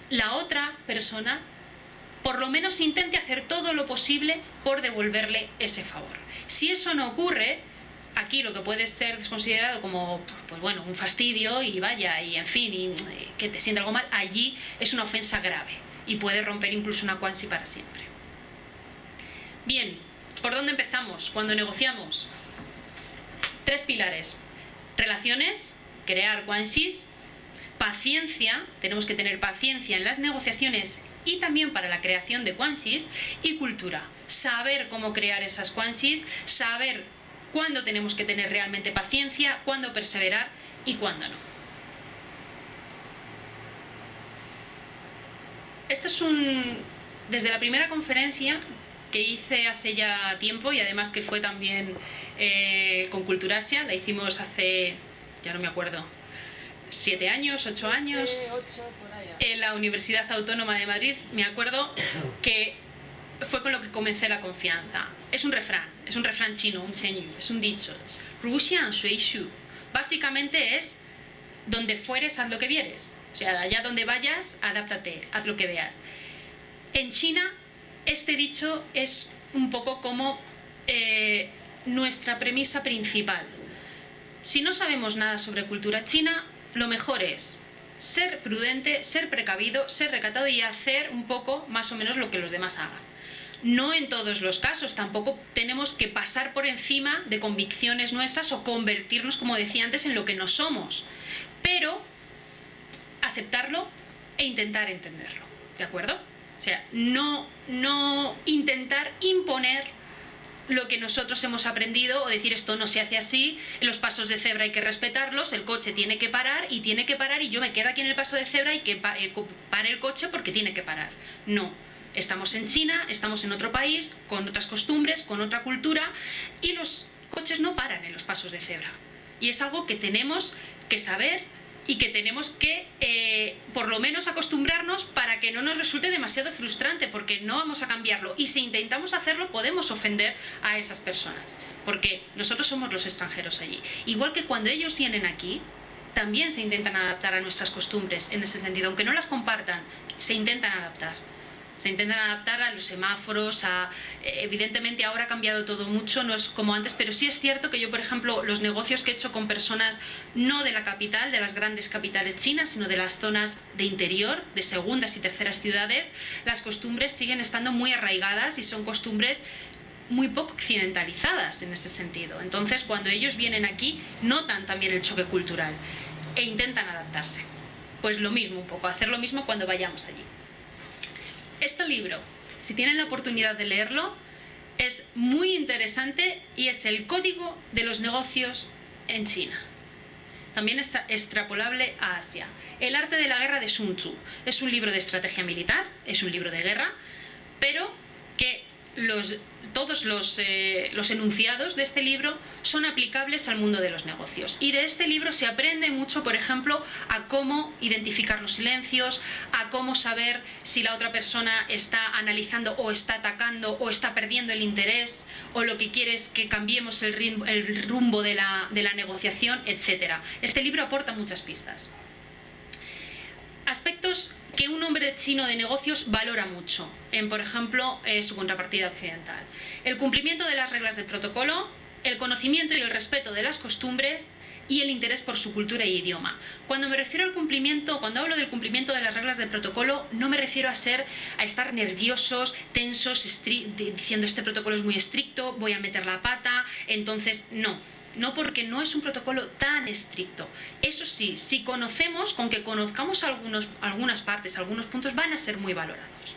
la otra persona por lo menos intente hacer todo lo posible por devolverle ese favor. Si eso no ocurre, aquí lo que puede ser considerado como, pues bueno, un fastidio y vaya, y en fin, y que te sienta algo mal, allí es una ofensa grave. y puede romper incluso una Guanxi para siempre. Bien, ¿por dónde empezamos cuando negociamos? 3 pilares: relaciones, crear Guanxis; paciencia, tenemos que tener paciencia en las negociaciones y también para la creación de Guanxis; y cultura, saber cómo crear esas Guanxis, saber cuándo tenemos que tener realmente paciencia, cuándo perseverar y cuándo no. Esto es desde la primera conferencia que hice hace ya tiempo, y además que fue también con Culturasia, la hicimos hace, ya no me acuerdo, 7 años, 8 años, 8 por allá. en la Universidad Autónoma de Madrid. Me acuerdo que fue con lo que comencé la confianza. Es un refrán chino, un chenyu, es un dicho, es Ruxian Shui Shu. Básicamente es: donde fueres, haz lo que vieres. O sea, allá donde vayas, adáptate, haz lo que veas. En China, este dicho es un poco como nuestra premisa principal. Si no sabemos nada sobre cultura china, lo mejor es ser prudente, ser precavido, ser recatado y hacer un poco más o menos lo que los demás hagan. No en todos los casos, tampoco tenemos que pasar por encima de convicciones nuestras o convertirnos, como decía antes, en lo que no somos, pero aceptarlo e intentar entenderlo, ¿de acuerdo? O sea, no intentar imponer lo que nosotros hemos aprendido, o decir esto no se hace así, en los pasos de cebra hay que respetarlos, el coche tiene que parar y yo me quedo aquí en el paso de cebra y que pare el coche porque tiene que parar. No, estamos en China, estamos en otro país, con otras costumbres, con otra cultura, y los coches no paran en los pasos de cebra. Y es algo que tenemos que saber y que tenemos que por lo menos acostumbrarnos para que no nos resulte demasiado frustrante, porque no vamos a cambiarlo, y si intentamos hacerlo podemos ofender a esas personas, porque nosotros somos los extranjeros allí. Igual que cuando ellos vienen aquí, también se intentan adaptar a nuestras costumbres en ese sentido, aunque no las compartan, se intentan adaptar. Se intentan adaptar a los semáforos, evidentemente ahora ha cambiado todo mucho, no es como antes, pero sí es cierto que yo, por ejemplo, los negocios que he hecho con personas no de la capital, de las grandes capitales chinas, sino de las zonas de interior, de segundas y terceras ciudades, las costumbres siguen estando muy arraigadas y son costumbres muy poco occidentalizadas en ese sentido. Entonces, cuando ellos vienen aquí, notan también el choque cultural e intentan adaptarse. Pues lo mismo un poco, hacer lo mismo cuando vayamos allí. Este libro, si tienen la oportunidad de leerlo, es muy interesante y es el código de los negocios en China. También está extrapolable a Asia. El arte de la guerra de Sun Tzu. Es un libro de estrategia militar, es un libro de guerra, pero que todos los enunciados de este libro son aplicables al mundo de los negocios. Y de este libro se aprende mucho, por ejemplo, a cómo identificar los silencios, a cómo saber si la otra persona está analizando o está atacando o está perdiendo el interés, o lo que quiere es que cambiemos el rumbo de la negociación, etc. Este libro aporta muchas pistas. Aspectos que un hombre chino de negocios valora mucho en, por ejemplo, su contrapartida occidental: el cumplimiento de las reglas del protocolo, el conocimiento y el respeto de las costumbres y el interés por su cultura y idioma. Cuando me refiero al cumplimiento, cuando hablo del cumplimiento de las reglas del protocolo, no me refiero a estar nerviosos, tensos, diciendo este protocolo es muy estricto, voy a meter la pata, entonces no, porque no es un protocolo tan estricto. Eso sí, si conocemos, con que conozcamos algunas partes, algunos puntos, van a ser muy valorados.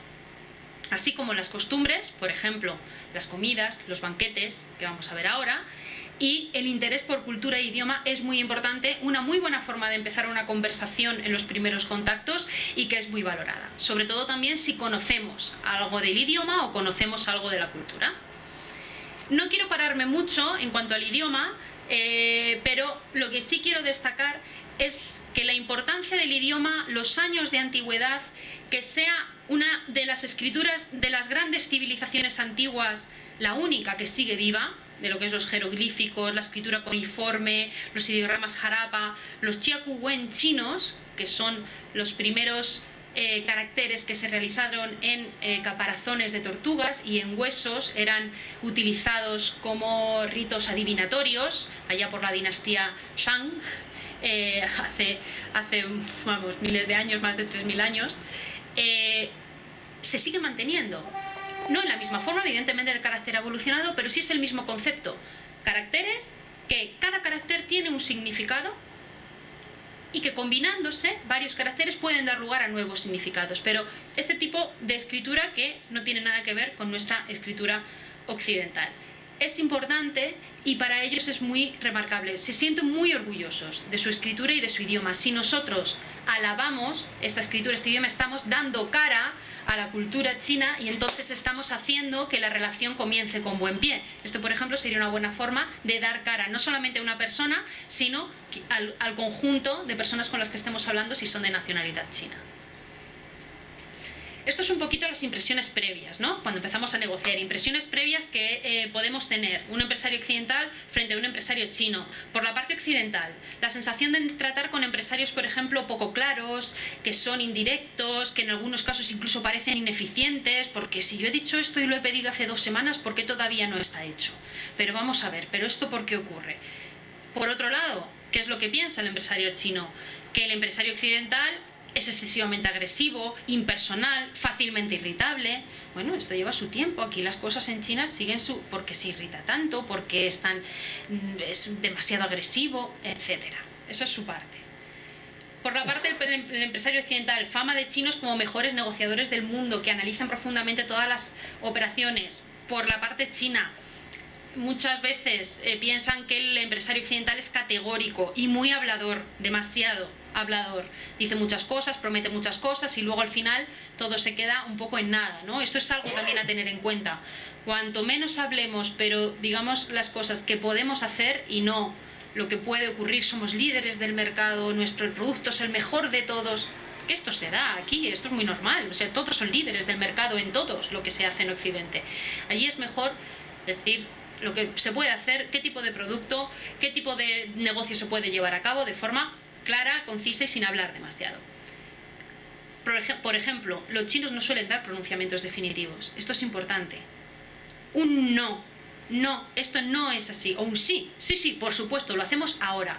Así como las costumbres, por ejemplo, las comidas, los banquetes, que vamos a ver ahora, y el interés por cultura e idioma es muy importante, una muy buena forma de empezar una conversación en los primeros contactos y que es muy valorada. Sobre todo también si conocemos algo del idioma o conocemos algo de la cultura. No quiero pararme mucho en cuanto al idioma, pero lo que sí quiero destacar es que la importancia del idioma, los años de antigüedad, que sea una de las escrituras de las grandes civilizaciones antiguas, la única que sigue viva, de lo que es los jeroglíficos, la escritura cuneiforme, los ideogramas Harappa, los Chiakuwen chinos, que son los primeros caracteres que se realizaron en caparazones de tortugas y en huesos, eran utilizados como ritos adivinatorios allá por la dinastía Shang, hace miles de años, más de 3000 años. se sigue manteniendo. No en la misma forma, evidentemente el carácter ha evolucionado, pero sí es el mismo concepto. Caracteres, que cada carácter tiene un significado y que combinándose varios caracteres pueden dar lugar a nuevos significados. Pero este tipo de escritura que no tiene nada que ver con nuestra escritura occidental. Es importante y para ellos es muy remarcable. Se sienten muy orgullosos de su escritura y de su idioma. Si nosotros alabamos esta escritura, este idioma, estamos dando cara a la cultura china y entonces estamos haciendo que la relación comience con buen pie. Esto, por ejemplo, sería una buena forma de dar cara no solamente a una persona, sino al conjunto de personas con las que estemos hablando si son de nacionalidad china. Esto es un poquito las impresiones previas, ¿no? Cuando empezamos a negociar, impresiones previas que podemos tener un empresario occidental frente a un empresario chino. Por la parte occidental, la sensación de tratar con empresarios, por ejemplo, poco claros, que son indirectos, que en algunos casos incluso parecen ineficientes, porque si yo he dicho esto y lo he pedido hace 2 semanas, ¿por qué todavía no está hecho? Pero vamos a ver, ¿pero esto por qué ocurre? Por otro lado, ¿qué es lo que piensa el empresario chino? Que el empresario occidental es excesivamente agresivo, impersonal, fácilmente irritable. Bueno, esto lleva su tiempo. Aquí las cosas en China siguen su... porque se irrita tanto, porque es demasiado agresivo, etcétera. Eso es su parte. Por la parte del empresario occidental, fama de chinos como mejores negociadores del mundo, que analizan profundamente todas las operaciones. Por la parte china, muchas veces piensan que el empresario occidental es categórico y muy hablador, demasiado hablador. Dice muchas cosas, promete muchas cosas y luego al final todo se queda un poco en nada, ¿no? Esto es algo también a tener en cuenta. Cuanto menos hablemos, pero digamos las cosas que podemos hacer y no lo que puede ocurrir, somos líderes del mercado, nuestro producto es el mejor de todos. Esto se da aquí, esto es muy normal. O sea, todos son líderes del mercado en todos lo que se hace en Occidente. Allí es mejor decir lo que se puede hacer, qué tipo de producto, qué tipo de negocio se puede llevar a cabo de forma clara, concisa y sin hablar demasiado. Por ejemplo, los chinos no suelen dar pronunciamientos definitivos. Esto es importante. Un no, no, esto no es así. O un sí, sí, sí, por supuesto, lo hacemos ahora.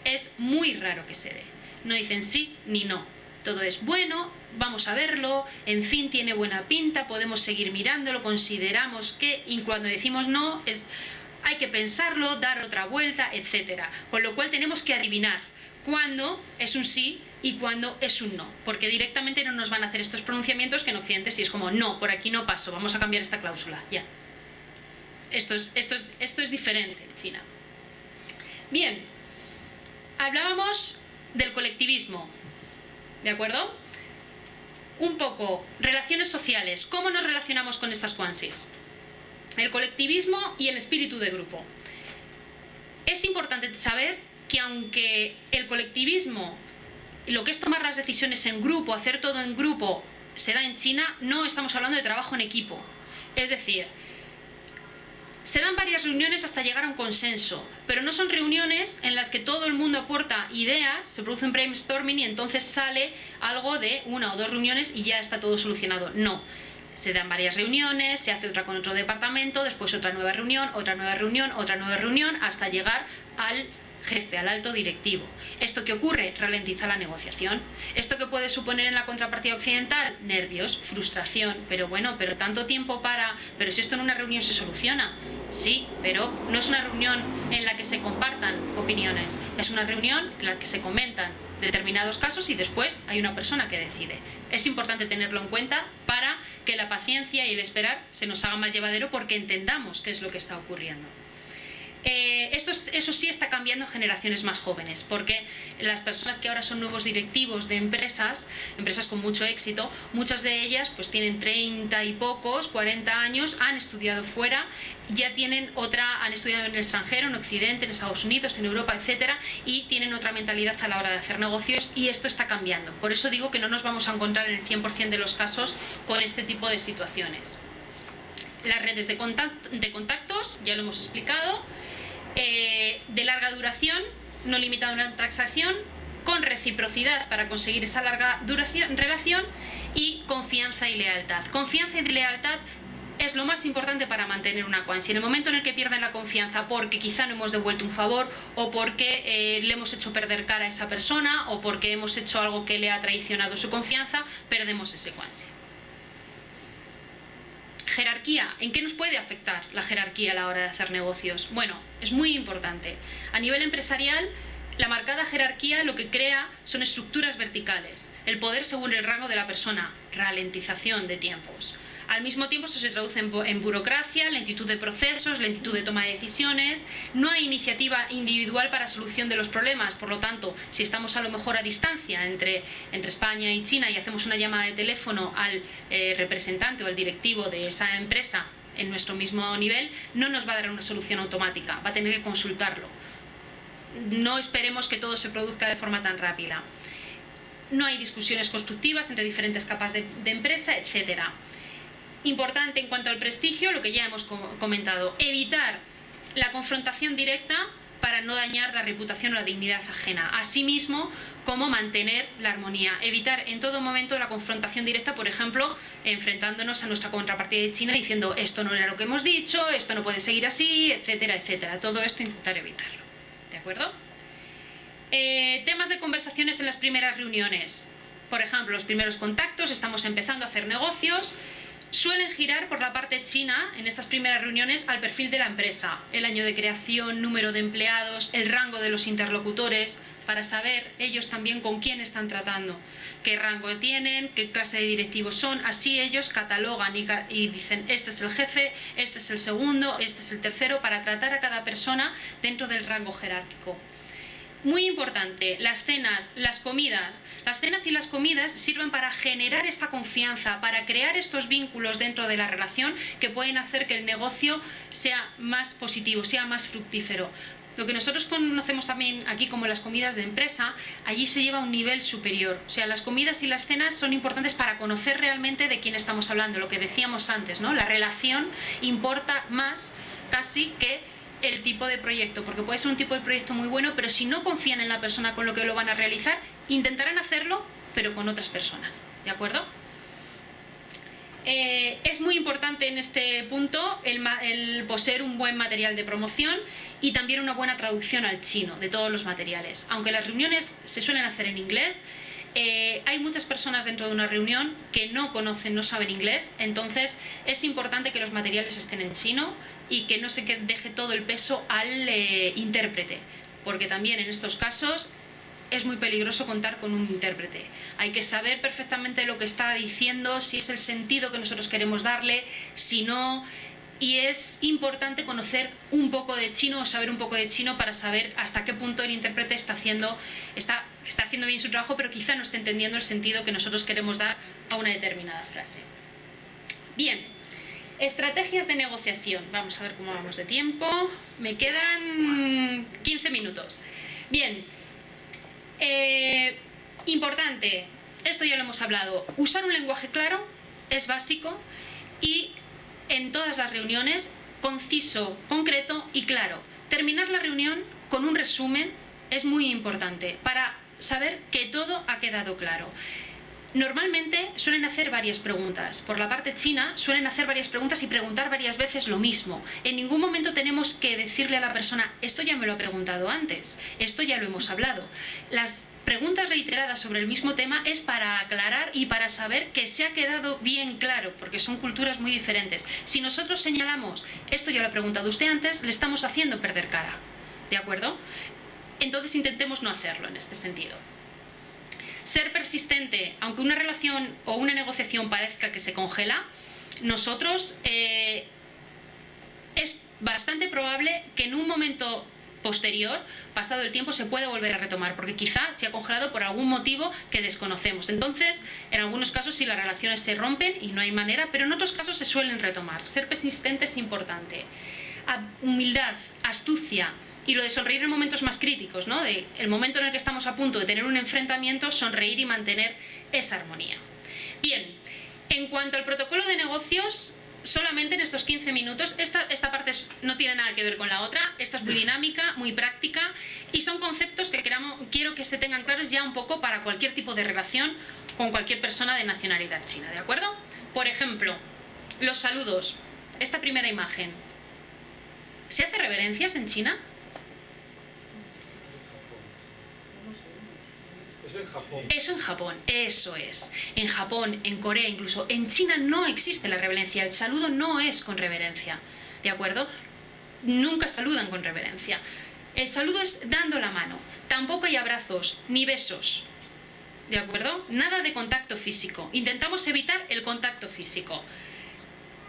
Es muy raro que se dé. No dicen sí ni no. Todo es bueno, vamos a verlo, en fin, tiene buena pinta, podemos seguir mirándolo, consideramos que, y cuando decimos no, hay que pensarlo, dar otra vuelta, etcétera. Con lo cual tenemos que adivinar cuándo es un sí y cuándo es un no, porque directamente no nos van a hacer estos pronunciamientos que en Occidente sí es como no, por aquí no paso, vamos a cambiar esta cláusula, ya. Esto es diferente en China. Bien, hablábamos del colectivismo, ¿de acuerdo? Un poco, relaciones sociales, ¿cómo nos relacionamos con estas guanxis? El colectivismo y el espíritu de grupo. Es importante saber que aunque el colectivismo, lo que es tomar las decisiones en grupo, hacer todo en grupo, se da en China, no estamos hablando de trabajo en equipo. Es decir, se dan varias reuniones hasta llegar a un consenso, pero no son reuniones en las que todo el mundo aporta ideas, se produce un brainstorming y entonces sale algo de 1 o 2 reuniones y ya está todo solucionado. No. Se dan varias reuniones, se hace otra con otro departamento, después otra nueva reunión, otra nueva reunión, otra nueva reunión, hasta llegar al jefe, al alto directivo. ¿Esto qué ocurre? Ralentiza la negociación. ¿Esto qué puede suponer en la contrapartida occidental? Nervios, frustración, pero bueno, pero tanto tiempo pero si esto en una reunión se soluciona. Sí, pero no es una reunión en la que se compartan opiniones, es una reunión en la que se comentan determinados casos y después hay una persona que decide. Es importante tenerlo en cuenta para que la paciencia y el esperar se nos haga más llevadero porque entendamos qué es lo que está ocurriendo. Eso sí está cambiando en generaciones más jóvenes, porque las personas que ahora son nuevos directivos de empresas con mucho éxito, muchas de ellas pues tienen 30 y pocos, 40 años, han estudiado fuera, ya tienen han estudiado en el extranjero, en Occidente, en Estados Unidos, en Europa, etcétera, y tienen otra mentalidad a la hora de hacer negocios y esto está cambiando. Por eso digo que no nos vamos a encontrar en el 100% de los casos con este tipo de situaciones. Las redes de contactos, ya lo hemos explicado. De larga duración, no limitada a una transacción, con reciprocidad para conseguir esa larga relación y confianza y lealtad. Confianza y lealtad es lo más importante para mantener una guanxi. En el momento en el que pierden la confianza porque quizá no hemos devuelto un favor o porque le hemos hecho perder cara a esa persona o porque hemos hecho algo que le ha traicionado su confianza, perdemos ese guanxi. Jerarquía. ¿En qué nos puede afectar la jerarquía a la hora de hacer negocios? Bueno, es muy importante. A nivel empresarial, la marcada jerarquía lo que crea son estructuras verticales. El poder según el rango de la persona. Ralentización de tiempos. Al mismo tiempo esto se traduce en burocracia, lentitud de procesos, lentitud de toma de decisiones. No hay iniciativa individual para solución de los problemas. Por lo tanto, si estamos a lo mejor a distancia entre España y China y hacemos una llamada de teléfono al representante o al directivo de esa empresa en nuestro mismo nivel, no nos va a dar una solución automática. Va a tener que consultarlo. No esperemos que todo se produzca de forma tan rápida. No hay discusiones constructivas entre diferentes capas de empresa, etcétera. Importante en cuanto al prestigio, lo que ya hemos comentado, evitar la confrontación directa para no dañar la reputación o la dignidad ajena. Asimismo, como mantener la armonía. Evitar en todo momento la confrontación directa, por ejemplo, enfrentándonos a nuestra contrapartida de China diciendo esto no era lo que hemos dicho, esto no puede seguir así, etcétera, etcétera. Todo esto intentar evitarlo. ¿De acuerdo? Temas de conversaciones en las primeras reuniones. Por ejemplo, los primeros contactos, estamos empezando a hacer negocios. Suelen girar por la parte china, en estas primeras reuniones, al perfil de la empresa, el año de creación, número de empleados, el rango de los interlocutores, para saber ellos también con quién están tratando, qué rango tienen, qué clase de directivos son. Así ellos catalogan y dicen, este es el jefe, este es el segundo, este es el tercero, para tratar a cada persona dentro del rango jerárquico. Muy importante, las cenas, las comidas. Las cenas y las comidas sirven para generar esta confianza, para crear estos vínculos dentro de la relación que pueden hacer que el negocio sea más positivo, sea más fructífero. Lo que nosotros conocemos también aquí como las comidas de empresa, allí se lleva a un nivel superior. O sea, las comidas y las cenas son importantes para conocer realmente de quién estamos hablando, lo que decíamos antes, ¿no? La relación importa más casi que el tipo de proyecto, porque puede ser un tipo de proyecto muy bueno, pero si no confían en la persona con lo que lo van a realizar, intentarán hacerlo, pero con otras personas, ¿de acuerdo? Es muy importante en este punto el poseer un buen material de promoción y también una buena traducción al chino de todos los materiales. Aunque las reuniones se suelen hacer en inglés, hay muchas personas dentro de una reunión que no conocen, no saben inglés, entonces es importante que los materiales estén en chino y que no se deje todo el peso al intérprete, porque también en estos casos es muy peligroso contar con un intérprete. Hay que saber perfectamente lo que está diciendo, si es el sentido que nosotros queremos darle, si no. Y es importante conocer un poco de chino o saber un poco de chino para saber hasta qué punto el intérprete está haciendo bien su trabajo, pero quizá no esté entendiendo el sentido que nosotros queremos dar a una determinada frase. Bien, estrategias de negociación. Vamos a ver cómo vamos de tiempo. Me quedan 15 minutos. Bien, importante, esto ya lo hemos hablado, usar un lenguaje claro es básico y en todas las reuniones, conciso, concreto y claro. Terminar la reunión con un resumen es muy importante para saber que todo ha quedado claro. Normalmente suelen hacer varias preguntas. Por la parte china suelen hacer varias preguntas y preguntar varias veces lo mismo. En ningún momento tenemos que decirle a la persona, esto ya me lo ha preguntado antes, esto ya lo hemos hablado. Las preguntas reiteradas sobre el mismo tema es para aclarar y para saber que se ha quedado bien claro, porque son culturas muy diferentes. Si nosotros señalamos, esto ya lo ha preguntado usted antes, le estamos haciendo perder cara. ¿De acuerdo? Entonces intentemos no hacerlo en este sentido. Ser persistente, aunque una relación o una negociación parezca que se congela, nosotros es bastante probable que en un momento posterior, pasado el tiempo, se pueda volver a retomar, porque quizá se ha congelado por algún motivo que desconocemos. Entonces, en algunos casos sí las relaciones se rompen y no hay manera, pero en otros casos se suelen retomar. Ser persistente es importante. Humildad, astucia. Y lo de sonreír en momentos más críticos, ¿no? De el momento en el que estamos a punto de tener un enfrentamiento, sonreír y mantener esa armonía. Bien, en cuanto al protocolo de negocios, solamente en estos 15 minutos, esta parte no tiene nada que ver con la otra, esta es muy dinámica, muy práctica y son conceptos que quiero que se tengan claros ya un poco para cualquier tipo de relación con cualquier persona de nacionalidad china, ¿de acuerdo? Por ejemplo, los saludos. Esta primera imagen. ¿Se hace reverencias en China? Eso en Japón. Eso en Japón, eso es. En Japón, en Corea, incluso en China no existe la reverencia. El saludo no es con reverencia, ¿de acuerdo? Nunca saludan con reverencia. El saludo es dando la mano. Tampoco hay abrazos ni besos, ¿de acuerdo? Nada de contacto físico. Intentamos evitar el contacto físico.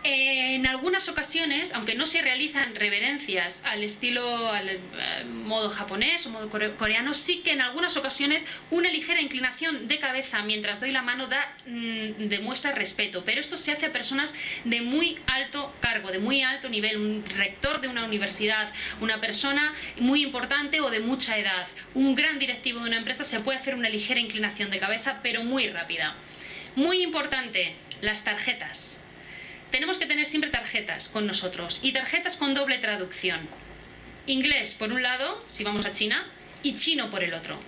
En algunas ocasiones, aunque no se realizan reverencias al estilo, al modo japonés o modo coreano, sí que en algunas ocasiones una ligera inclinación de cabeza mientras doy la mano demuestra respeto, pero esto se hace a personas de muy alto cargo, de muy alto nivel, un rector de una universidad, una persona muy importante o de mucha edad, un gran directivo de una empresa, se puede hacer una ligera inclinación de cabeza, pero muy rápida. Muy importante, las tarjetas. Tenemos que tener siempre tarjetas con nosotros y tarjetas con doble traducción. Inglés por un lado, si vamos a China, y chino por el otro.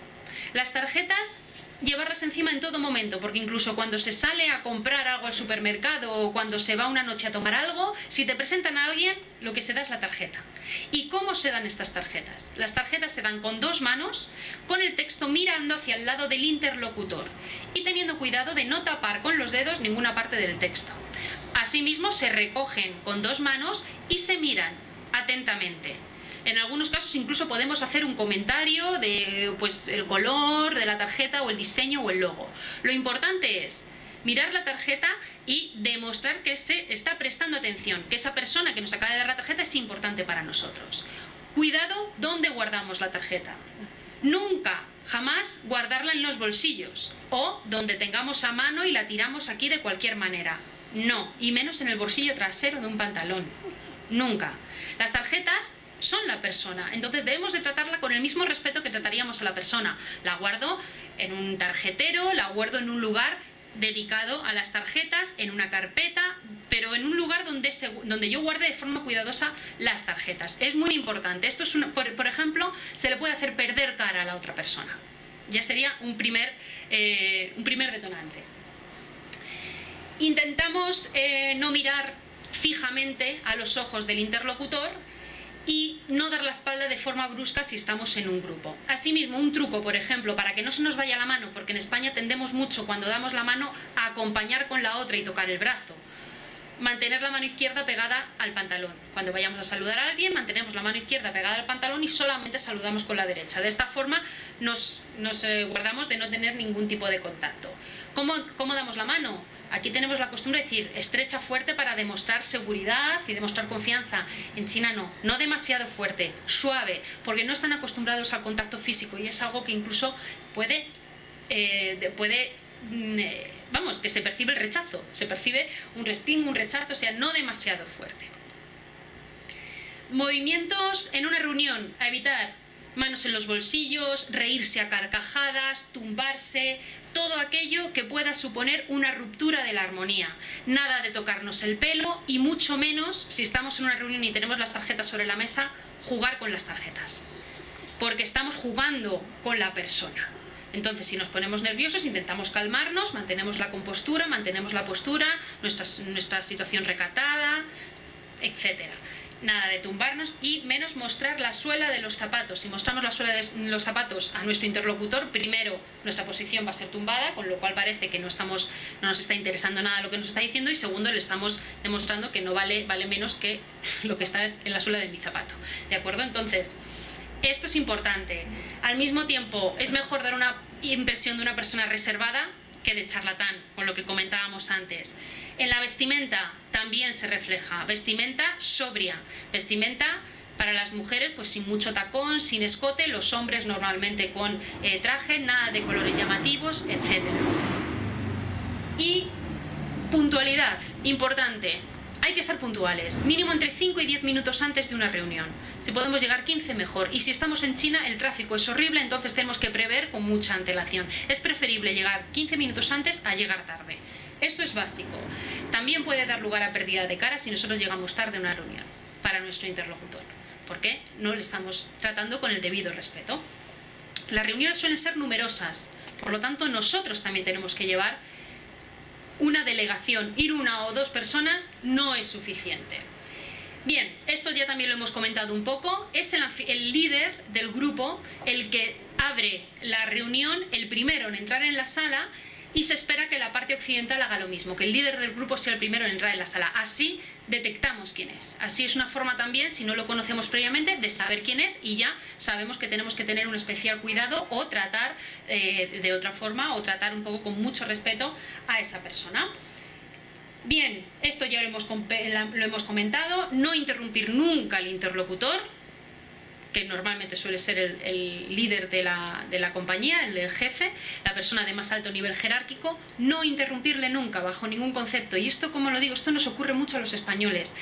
Las tarjetas, llevarlas encima en todo momento, porque incluso cuando se sale a comprar algo al supermercado o cuando se va una noche a tomar algo, si te presentan a alguien, lo que se da es la tarjeta. ¿Y cómo se dan estas tarjetas? Las tarjetas se dan con dos manos, con el texto mirando hacia el lado del interlocutor y teniendo cuidado de no tapar con los dedos ninguna parte del texto. Asimismo, se recogen con dos manos y se miran atentamente. En algunos casos incluso podemos hacer un comentario de el color de la tarjeta o el diseño o el logo. Lo importante es mirar la tarjeta y demostrar que se está prestando atención, que esa persona que nos acaba de dar la tarjeta es importante para nosotros. Cuidado dónde guardamos la tarjeta. Nunca, jamás guardarla en los bolsillos o donde tengamos a mano y la tiramos aquí de cualquier manera. No, y menos en el bolsillo trasero de un pantalón. Nunca. Las tarjetas son la persona, entonces debemos de tratarla con el mismo respeto que trataríamos a la persona. La guardo en un tarjetero, la guardo en un lugar dedicado a las tarjetas, en una carpeta, pero en un lugar donde yo guarde de forma cuidadosa las tarjetas. Es muy importante. Esto es por ejemplo, se le puede hacer perder cara a la otra persona. Ya sería un primer detonante. Intentamos no mirar fijamente a los ojos del interlocutor y no dar la espalda de forma brusca si estamos en un grupo. Asimismo, un truco, por ejemplo, para que no se nos vaya la mano, porque en España tendemos mucho cuando damos la mano a acompañar con la otra y tocar el brazo. Mantener la mano izquierda pegada al pantalón. Cuando vayamos a saludar a alguien, mantenemos la mano izquierda pegada al pantalón y solamente saludamos con la derecha. De esta forma nos guardamos de no tener ningún tipo de contacto. ¿Cómo damos la mano? Aquí tenemos la costumbre de decir estrecha fuerte para demostrar seguridad y demostrar confianza. En China no demasiado fuerte, suave, porque no están acostumbrados al contacto físico y es algo que incluso puede que se percibe el rechazo, se percibe un respingo, un rechazo, o sea, no demasiado fuerte. Movimientos en una reunión, a evitar: manos en los bolsillos, reírse a carcajadas, tumbarse, todo aquello que pueda suponer una ruptura de la armonía. Nada de tocarnos el pelo y mucho menos, si estamos en una reunión y tenemos las tarjetas sobre la mesa, jugar con las tarjetas. Porque estamos jugando con la persona. Entonces, si nos ponemos nerviosos, intentamos calmarnos, mantenemos la compostura, mantenemos la postura, nuestra situación recatada, etc. Nada de tumbarnos y menos mostrar la suela de los zapatos. Si mostramos la suela de los zapatos a nuestro interlocutor, primero nuestra posición va a ser tumbada, con lo cual parece que no nos está interesando nada lo que nos está diciendo, y segundo, le estamos demostrando que no vale menos que lo que está en la suela de mi zapato. ¿De acuerdo? Entonces, esto es importante. Al mismo tiempo, es mejor dar una impresión de una persona reservada que de charlatán, con lo que comentábamos antes. En la vestimenta también se refleja. Vestimenta sobria. Vestimenta para las mujeres pues sin mucho tacón, sin escote. Los hombres normalmente con traje, nada de colores llamativos, etc. Y puntualidad, importante. Hay que estar puntuales, mínimo entre 5 y 10 minutos antes de una reunión. Si podemos llegar 15, mejor. Y si estamos en China, el tráfico es horrible, entonces tenemos que prever con mucha antelación. Es preferible llegar 15 minutos antes a llegar tarde. Esto es básico. También puede dar lugar a pérdida de cara si nosotros llegamos tarde a una reunión para nuestro interlocutor, porque no le estamos tratando con el debido respeto. Las reuniones suelen ser numerosas, por lo tanto nosotros también tenemos que llevar una delegación. Ir una o dos personas no es suficiente. Bien, esto ya también lo hemos comentado un poco. Es el líder del grupo el que abre la reunión, el primero en entrar en la sala, y se espera que la parte occidental haga lo mismo, que el líder del grupo sea el primero en entrar en la sala. Así detectamos quién es. Así es una forma también, si no lo conocemos previamente, de saber quién es, y ya sabemos que tenemos que tener un especial cuidado o tratar de otra forma, o tratar un poco con mucho respeto a esa persona. Bien, esto ya lo hemos comentado. No interrumpir nunca al interlocutor, que normalmente suele ser el líder de la compañía, el jefe, la persona de más alto nivel jerárquico. No interrumpirle nunca, bajo ningún concepto. Y esto, como lo digo, esto nos ocurre mucho a los españoles.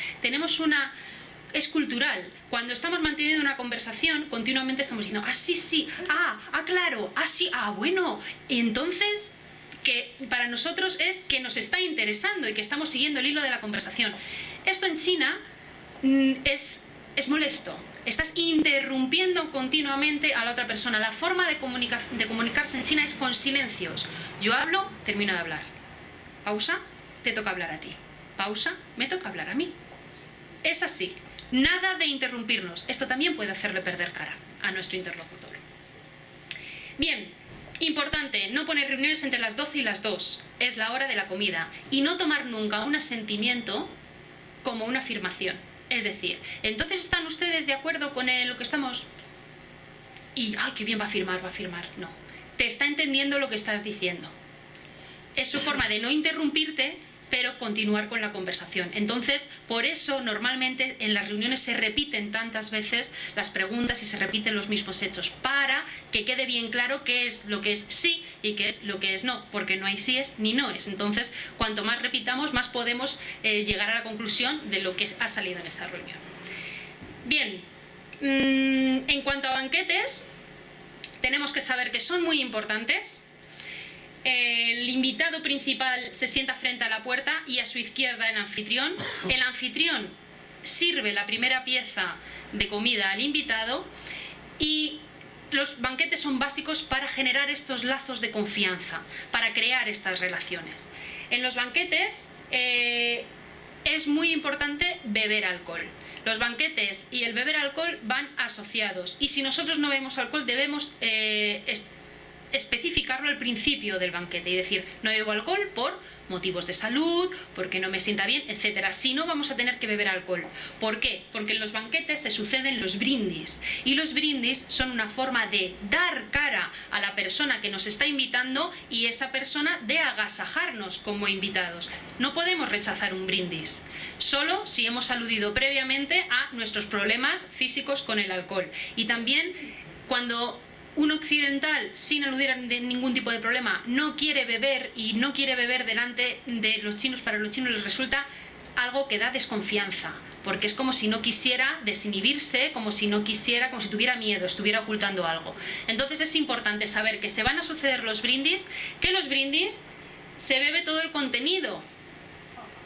Es cultural. Cuando estamos manteniendo una conversación, continuamente estamos diciendo, sí, sí, claro, sí, bueno. Y entonces, que para nosotros es que nos está interesando y que estamos siguiendo el hilo de la conversación. Esto en China es molesto. Estás interrumpiendo continuamente a la otra persona. La forma de comunicarse en China es con silencios. Yo hablo, termino de hablar. Pausa, te toca hablar a ti. Pausa, me toca hablar a mí. Es así. Nada de interrumpirnos. Esto también puede hacerle perder cara a nuestro interlocutor. Bien, importante, no poner reuniones entre las 12 y las 2. Es la hora de la comida. Y no tomar nunca un asentimiento como una afirmación. Es decir, entonces ¿están ustedes de acuerdo con lo que estamos? Y, qué bien, va a firmar. No. Te está entendiendo lo que estás diciendo. Es su forma de no interrumpirte, pero continuar con la conversación. Entonces, por eso normalmente en las reuniones se repiten tantas veces las preguntas y se repiten los mismos hechos, para que quede bien claro qué es lo que es sí y qué es lo que es no, porque no hay síes ni noes. Entonces, cuanto más repitamos, más podemos llegar a la conclusión de lo que ha salido en esa reunión. Bien, en cuanto a banquetes, tenemos que saber que son muy importantes. El invitado principal se sienta frente a la puerta y a su izquierda el anfitrión. El anfitrión sirve la primera pieza de comida al invitado, y los banquetes son básicos para generar estos lazos de confianza, para crear estas relaciones. En los banquetes es muy importante beber alcohol. Los banquetes y el beber alcohol van asociados, y si nosotros no bebemos alcohol debemos especificarlo al principio del banquete y decir, no bebo alcohol por motivos de salud, porque no me sienta bien, etcétera. Si no, vamos a tener que beber alcohol. ¿Por qué? Porque en los banquetes se suceden los brindis, y los brindis son una forma de dar cara a la persona que nos está invitando, y esa persona de agasajarnos como invitados. No podemos rechazar un brindis, solo si hemos aludido previamente a nuestros problemas físicos con el alcohol. Y también cuando un occidental, sin aludir a ningún tipo de problema, no quiere beber, y no quiere beber delante de los chinos, para los chinos les resulta algo que da desconfianza, porque es como si no quisiera desinhibirse, como si tuviera miedo, estuviera ocultando algo. Entonces es importante saber que se van a suceder los brindis, que los brindis se bebe todo el contenido,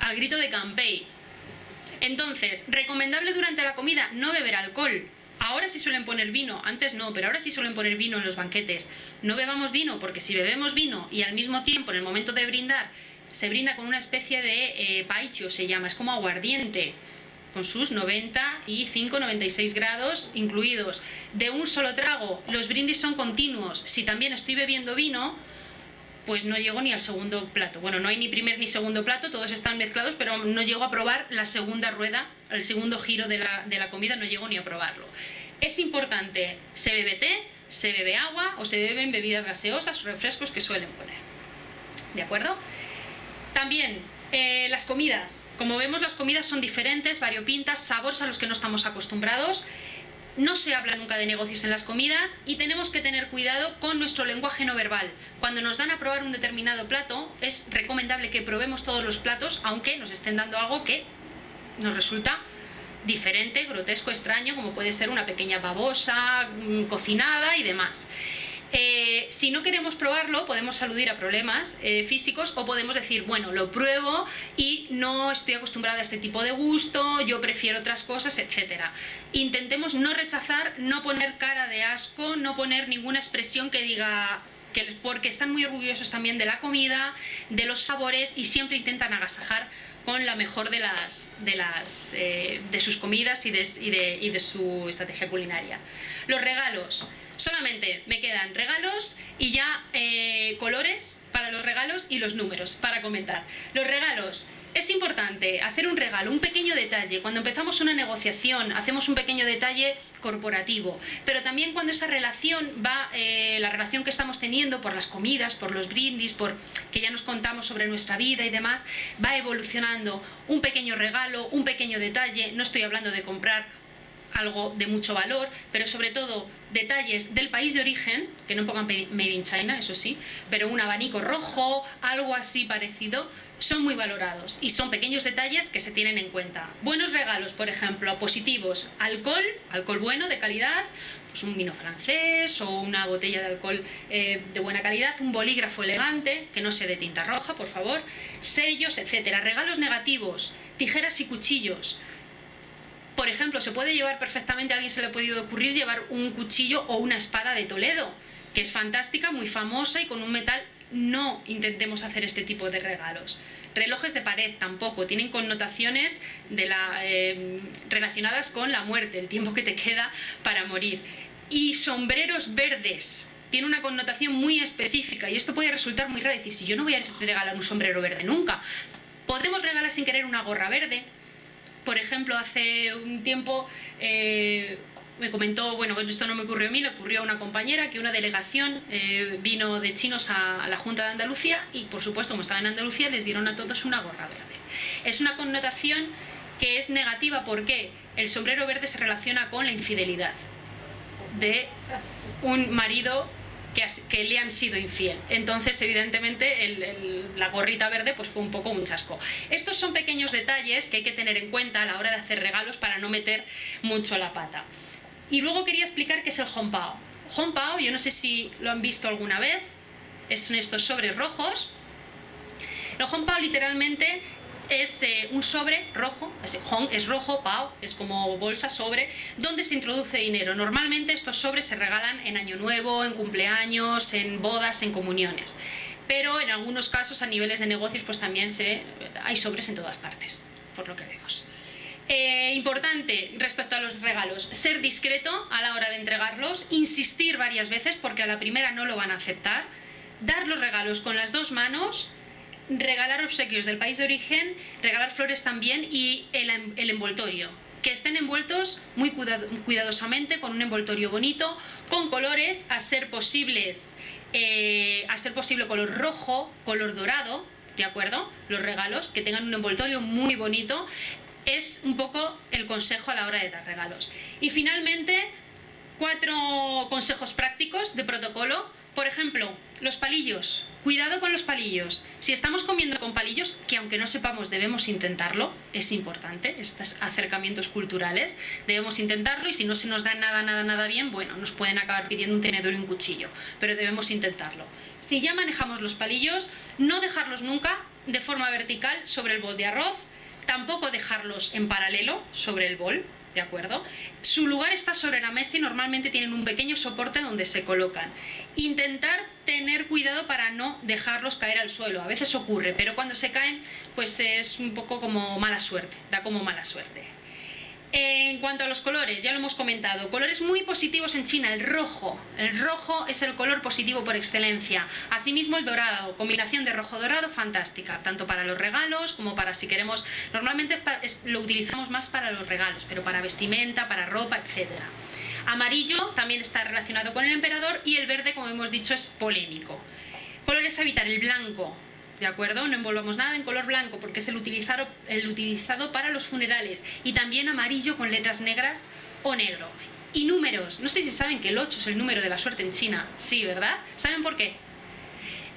al grito de Campey. Entonces, recomendable durante la comida no beber alcohol. Ahora sí suelen poner vino, antes no, pero ahora sí suelen poner vino en los banquetes. No bebamos vino, porque si bebemos vino y al mismo tiempo en el momento de brindar se brinda con una especie de paicho, se llama, es como aguardiente, con sus 95-96 grados incluidos, de un solo trago. Los brindis son continuos. Si también estoy bebiendo vino, pues no llego ni al segundo plato. Bueno, no hay ni primer ni segundo plato, todos están mezclados, pero no llego a probar la segunda rueda, el segundo giro de la comida, no llego ni a probarlo. Es importante, se bebe té, se bebe agua o se beben bebidas gaseosas, refrescos que suelen poner. ¿De acuerdo? También las comidas. Como vemos, las comidas son diferentes, variopintas, sabores a los que no estamos acostumbrados. No se habla nunca de negocios en las comidas, y tenemos que tener cuidado con nuestro lenguaje no verbal. Cuando nos dan a probar un determinado plato, es recomendable que probemos todos los platos, aunque nos estén dando algo que nos resulta diferente, grotesco, extraño, como puede ser una pequeña babosa cocinada y demás. Si no queremos probarlo, podemos aludir a problemas físicos, o podemos decir, bueno, lo pruebo y no estoy acostumbrada a este tipo de gusto, yo prefiero otras cosas, etcétera. Intentemos no rechazar, no poner cara de asco, no poner ninguna expresión que diga porque están muy orgullosos también de la comida, de los sabores, y siempre intentan agasajar con la mejor de sus comidas y de su estrategia culinaria. Los regalos. Solamente me quedan regalos y ya colores para los regalos y los números para comentar. Los regalos. Es importante hacer un regalo, un pequeño detalle. Cuando empezamos una negociación, hacemos un pequeño detalle corporativo. Pero también cuando esa relación la relación que estamos teniendo por las comidas, por los brindis, por que ya nos contamos sobre nuestra vida y demás, va evolucionando. Un pequeño regalo, un pequeño detalle. No estoy hablando de comprar algo de mucho valor, pero sobre todo detalles del país de origen, que no pongan Made in China, eso sí, pero un abanico rojo, algo así parecido, son muy valorados y son pequeños detalles que se tienen en cuenta. Buenos regalos, por ejemplo, positivos, alcohol bueno, de calidad, pues un vino francés o una botella de alcohol de buena calidad, un bolígrafo elegante, que no sea de tinta roja, por favor, sellos, etcétera. Regalos negativos, tijeras y cuchillos. Por ejemplo, se puede llevar perfectamente, a alguien se le ha podido ocurrir llevar un cuchillo o una espada de Toledo, que es fantástica, muy famosa y con un metal. No intentemos hacer este tipo de regalos. Relojes de pared tampoco, tienen connotaciones relacionadas con la muerte, el tiempo que te queda para morir. Y sombreros verdes, tiene una connotación muy específica y esto puede resultar muy raro. Decir, si yo no voy a regalar un sombrero verde nunca, podemos regalar sin querer una gorra verde. Por ejemplo, hace un tiempo me comentó, bueno, esto no me ocurrió a mí, le ocurrió a una compañera, que una delegación vino de chinos a la Junta de Andalucía y, por supuesto, como estaba en Andalucía, les dieron a todos una gorra verde. Es una connotación que es negativa porque el sombrero verde se relaciona con la infidelidad de un marido que le han sido infiel. Entonces, evidentemente, la gorrita verde pues fue un poco un chasco. Estos son pequeños detalles que hay que tener en cuenta a la hora de hacer regalos para no meter mucho la pata. Y luego quería explicar qué es el honpao. Honpao, yo no sé si lo han visto alguna vez, son estos sobres rojos. El honpao literalmente es un sobre rojo, hong es rojo, pao es como bolsa, sobre, donde se introduce dinero. Normalmente estos sobres se regalan en Año Nuevo, en cumpleaños, en bodas, en comuniones. Pero en algunos casos a niveles de negocios pues también hay sobres en todas partes, por lo que vemos. Importante respecto a los regalos, ser discreto a la hora de entregarlos, insistir varias veces porque a la primera no lo van a aceptar, dar los regalos con las dos manos, regalar obsequios del país de origen, regalar flores también y el envoltorio. Que estén envueltos muy cuidadosamente con un envoltorio bonito, con colores, a ser posible color rojo, color dorado, ¿de acuerdo? Los regalos, que tengan un envoltorio muy bonito. Es un poco el consejo a la hora de dar regalos. Y finalmente, 4 consejos prácticos de protocolo. Por ejemplo, los palillos. Cuidado con los palillos. Si estamos comiendo con palillos, que aunque no sepamos debemos intentarlo, es importante, estos acercamientos culturales, debemos intentarlo y si no se nos da nada bien, bueno, nos pueden acabar pidiendo un tenedor y un cuchillo, pero debemos intentarlo. Si ya manejamos los palillos, no dejarlos nunca de forma vertical sobre el bol de arroz, tampoco dejarlos en paralelo sobre el bol, ¿de acuerdo? Su lugar está sobre la mesa y normalmente tienen un pequeño soporte donde se colocan. Intentar tener cuidado para no dejarlos caer al suelo. A veces ocurre, pero cuando se caen, pues es un poco como mala suerte, da como mala suerte. En cuanto a los colores, ya lo hemos comentado, colores muy positivos en China, el rojo. El rojo es el color positivo por excelencia. Asimismo el dorado, combinación de rojo-dorado fantástica, tanto para los regalos como para si queremos, normalmente lo utilizamos más para los regalos, pero para vestimenta, para ropa, etc. Amarillo también está relacionado con el emperador y el verde, como hemos dicho, es polémico. Colores a evitar, el blanco. ¿De acuerdo? No envolvamos nada en color blanco porque es el utilizado para los funerales. Y también amarillo con letras negras o negro. Y números. No sé si saben que el 8 es el número de la suerte en China. Sí, ¿verdad? ¿Saben por qué?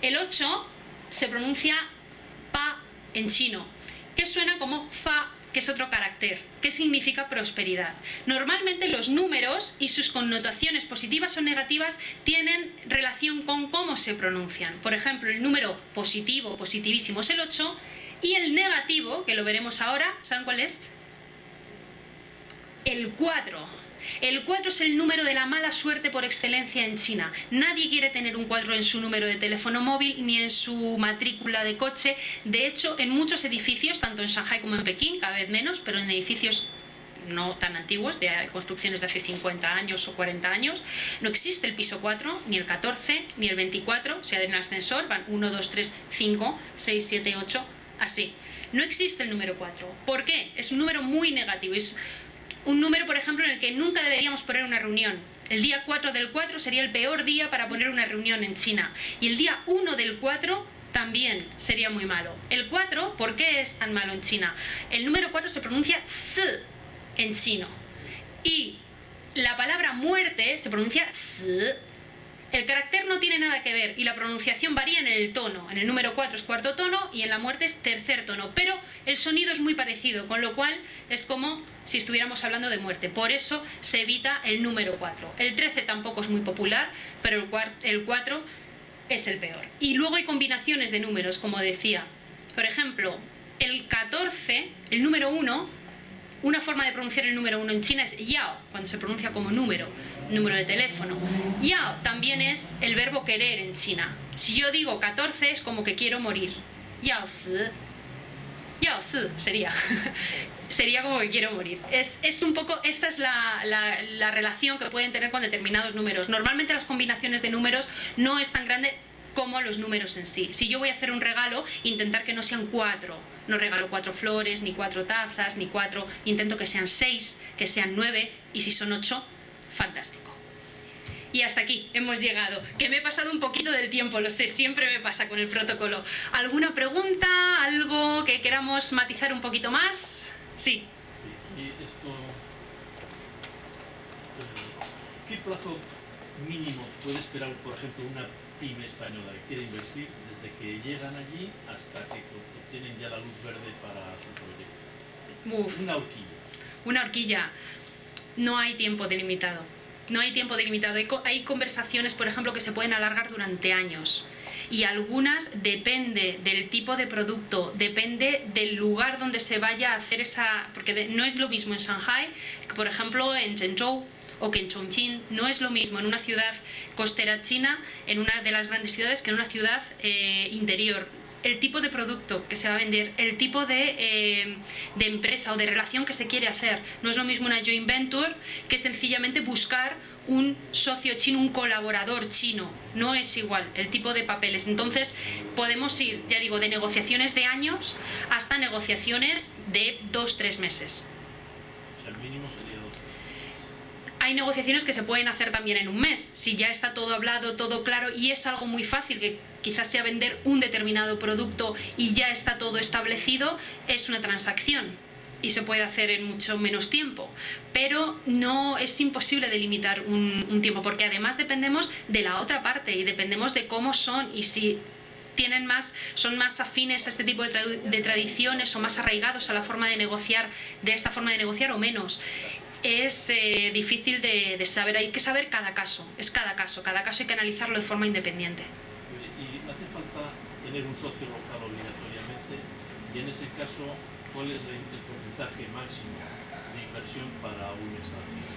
El 8 se pronuncia pa en chino, que suena como fa, que es otro carácter, que significa prosperidad. Normalmente los números y sus connotaciones positivas o negativas tienen relación con cómo se pronuncian. Por ejemplo, el número positivo, positivísimo, es el 8, y el negativo, que lo veremos ahora, ¿saben cuál es? El 4. El 4 es el número de la mala suerte por excelencia en China. Nadie quiere tener un 4 en su número de teléfono móvil ni en su matrícula de coche. De hecho, en muchos edificios, tanto en Shanghái como en Pekín, cada vez menos, pero en edificios no tan antiguos, de construcciones de hace 50 años o 40 años, no existe el piso 4, ni el 14, ni el 24, o sea, en el ascensor van 1, 2, 3, 5, 6, 7, 8, así. No existe el número 4. ¿Por qué? Es un número muy negativo. Es un número, por ejemplo, en el que nunca deberíamos poner una reunión. El día 4 del 4 sería el peor día para poner una reunión en China. Y el día 1 del 4 también sería muy malo. El 4, ¿por qué es tan malo en China? El número 4 se pronuncia zi en chino. Y la palabra muerte se pronuncia zi. El carácter no tiene nada que ver y la pronunciación varía en el tono. En el número 4 es cuarto tono y en la muerte es tercer tono. Pero el sonido es muy parecido, con lo cual es como si estuviéramos hablando de muerte. Por eso se evita el número 4. El 13 tampoco es muy popular, pero el 4 es el peor. Y luego hay combinaciones de números, como decía. Por ejemplo, el 14, el número 1, una forma de pronunciar el número 1 en China es yao, cuando se pronuncia como número de teléfono. Yao también es el verbo querer en China. Si yo digo 14 es como que quiero morir. Yao si. Yao si sería. Sería como que quiero morir. Es un poco, esta es la relación que pueden tener con determinados números. Normalmente las combinaciones de números no es tan grande como los números en sí. Si yo voy a hacer un regalo, intentar que no sean 4. No regalo 4 flores, ni 4 tazas, ni 4. Intento que sean 6, que sean 9, y si son 8, fantástico. Y hasta aquí hemos llegado. Que me he pasado un poquito del tiempo, lo sé, siempre me pasa con el protocolo. ¿Alguna pregunta? ¿Algo que queramos matizar un poquito más? Sí. Sí. Y esto, ¿qué plazo mínimo puede esperar, por ejemplo, una pyme española que quiere invertir desde que llegan allí hasta que obtienen ya la luz verde para su proyecto? Uf. Una horquilla. Una horquilla. No hay tiempo delimitado. No hay tiempo delimitado. Hay conversaciones, por ejemplo, que se pueden alargar durante años. Y algunas depende del tipo de producto, depende del lugar donde se vaya a hacer esa... Porque no es lo mismo en Shanghái que, por ejemplo, en Zhengzhou o que en Chongqing. No es lo mismo en una ciudad costera china, en una de las grandes ciudades, que en una ciudad interior. El tipo de producto que se va a vender, el tipo de empresa o de relación que se quiere hacer. No es lo mismo una joint venture que sencillamente buscar un socio chino, un colaborador chino. No es igual el tipo de papeles. Entonces podemos ir, ya digo, de negociaciones de años hasta negociaciones de 2-3 meses. O sea, el mínimo sería 2 meses. Hay negociaciones que se pueden hacer también en un mes, si ya está todo hablado, todo claro, y es algo muy fácil, que quizás sea vender un determinado producto y ya está todo establecido, es una transacción y se puede hacer en mucho menos tiempo. Pero no es imposible delimitar un tiempo, porque además dependemos de la otra parte y dependemos de cómo son y si son más afines a este tipo de tradiciones o más arraigados a la forma de negociar, de esta forma de negociar o menos. Es difícil de saber, hay que saber cada caso hay que analizarlo de forma independiente. ¿Y hace falta tener un socio local obligatoriamente? Y en ese caso, ¿cuál es el porcentaje máximo de inversión para un extranjero?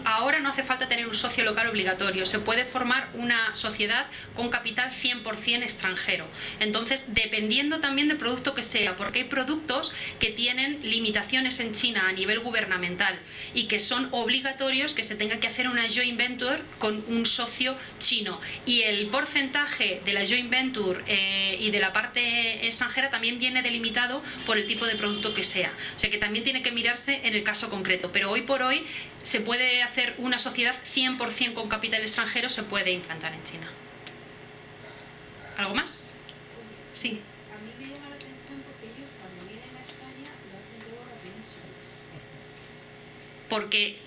Ahora no hace falta tener un socio local obligatorio. Se puede formar una sociedad con capital 100% extranjero. Entonces, dependiendo también del producto que sea, porque hay productos que tienen limitaciones en China a nivel gubernamental y que son obligatorios que se tenga que hacer una joint venture con un socio chino. Y el porcentaje de la joint venture y de la parte extranjera también viene delimitado por el tipo de producto que sea. O sea que también tiene que mirarse en el caso concreto. Pero hoy por hoy se puede hacer una sociedad 100% con capital extranjero, se puede implantar en China. ¿Algo más? Sí. A mí me llama la atención porque ellos cuando vienen a España lo hacen todo rapidísimo. Porque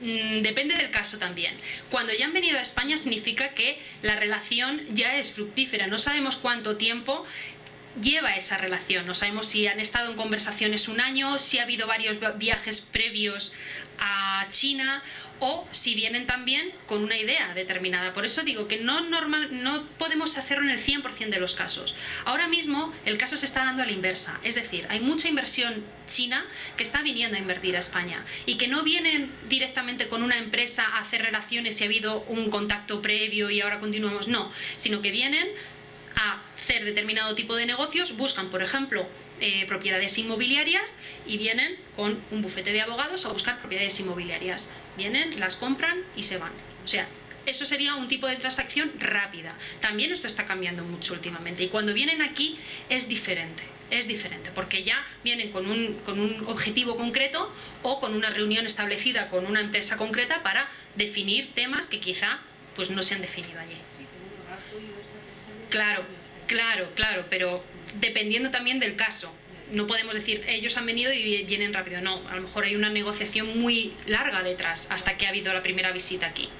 depende del caso también. Cuando ya han venido a España significa que la relación ya es fructífera. No sabemos cuánto tiempo lleva esa relación. No sabemos si han estado en conversaciones un año, si ha habido varios viajes previos a China o si vienen también con una idea determinada. Por eso digo que no podemos hacerlo en el 100% de los casos. Ahora mismo el caso se está dando a la inversa, es decir, hay mucha inversión china que está viniendo a invertir a España y que no vienen directamente con una empresa a hacer relaciones si ha habido un contacto previo y ahora continuamos, no, sino que vienen a hacer determinado tipo de negocios, buscan, por ejemplo, propiedades inmobiliarias y vienen con un bufete de abogados a buscar propiedades inmobiliarias. Vienen, las compran y se van. O sea, eso sería un tipo de transacción rápida. También esto está cambiando mucho últimamente y cuando vienen aquí es diferente. Es diferente, porque ya vienen con un objetivo concreto o con una reunión establecida con una empresa concreta para definir temas que quizá pues no se han definido allí. Claro, pero dependiendo también del caso. No podemos decir, ellos han venido y vienen rápido. No, a lo mejor hay una negociación muy larga detrás hasta que ha habido la primera visita aquí.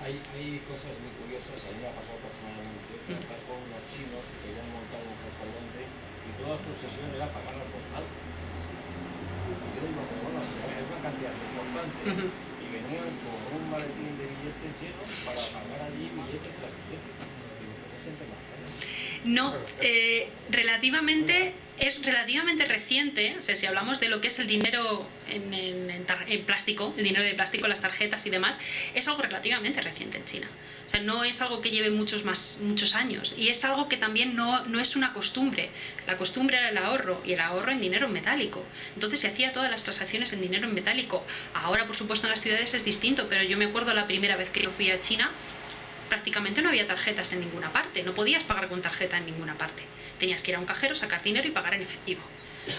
Hay cosas muy curiosas. A mí me ha pasado personalmente tratar con unos chinos que querían montar un restaurante y toda su obsesión era pagar al portal. Y yo digo, bueno, es una cantidad importante y venían con un maletín de billetes llenos para pagar allí billetes tras billetes. Digo, ¿qué gente más? No, es relativamente reciente, o sea, si hablamos de lo que es el dinero en plástico, el dinero de plástico, las tarjetas y demás, es algo relativamente reciente en China. O sea, no es algo que lleve muchos años y es algo que también no es una costumbre. La costumbre era el ahorro y el ahorro en dinero metálico. Entonces se hacía todas las transacciones en dinero en metálico. Ahora, por supuesto, en las ciudades es distinto, pero yo me acuerdo la primera vez que yo fui a China, prácticamente no había tarjetas en ninguna parte, no podías pagar con tarjeta en ninguna parte. Tenías que ir a un cajero, sacar dinero y pagar en efectivo.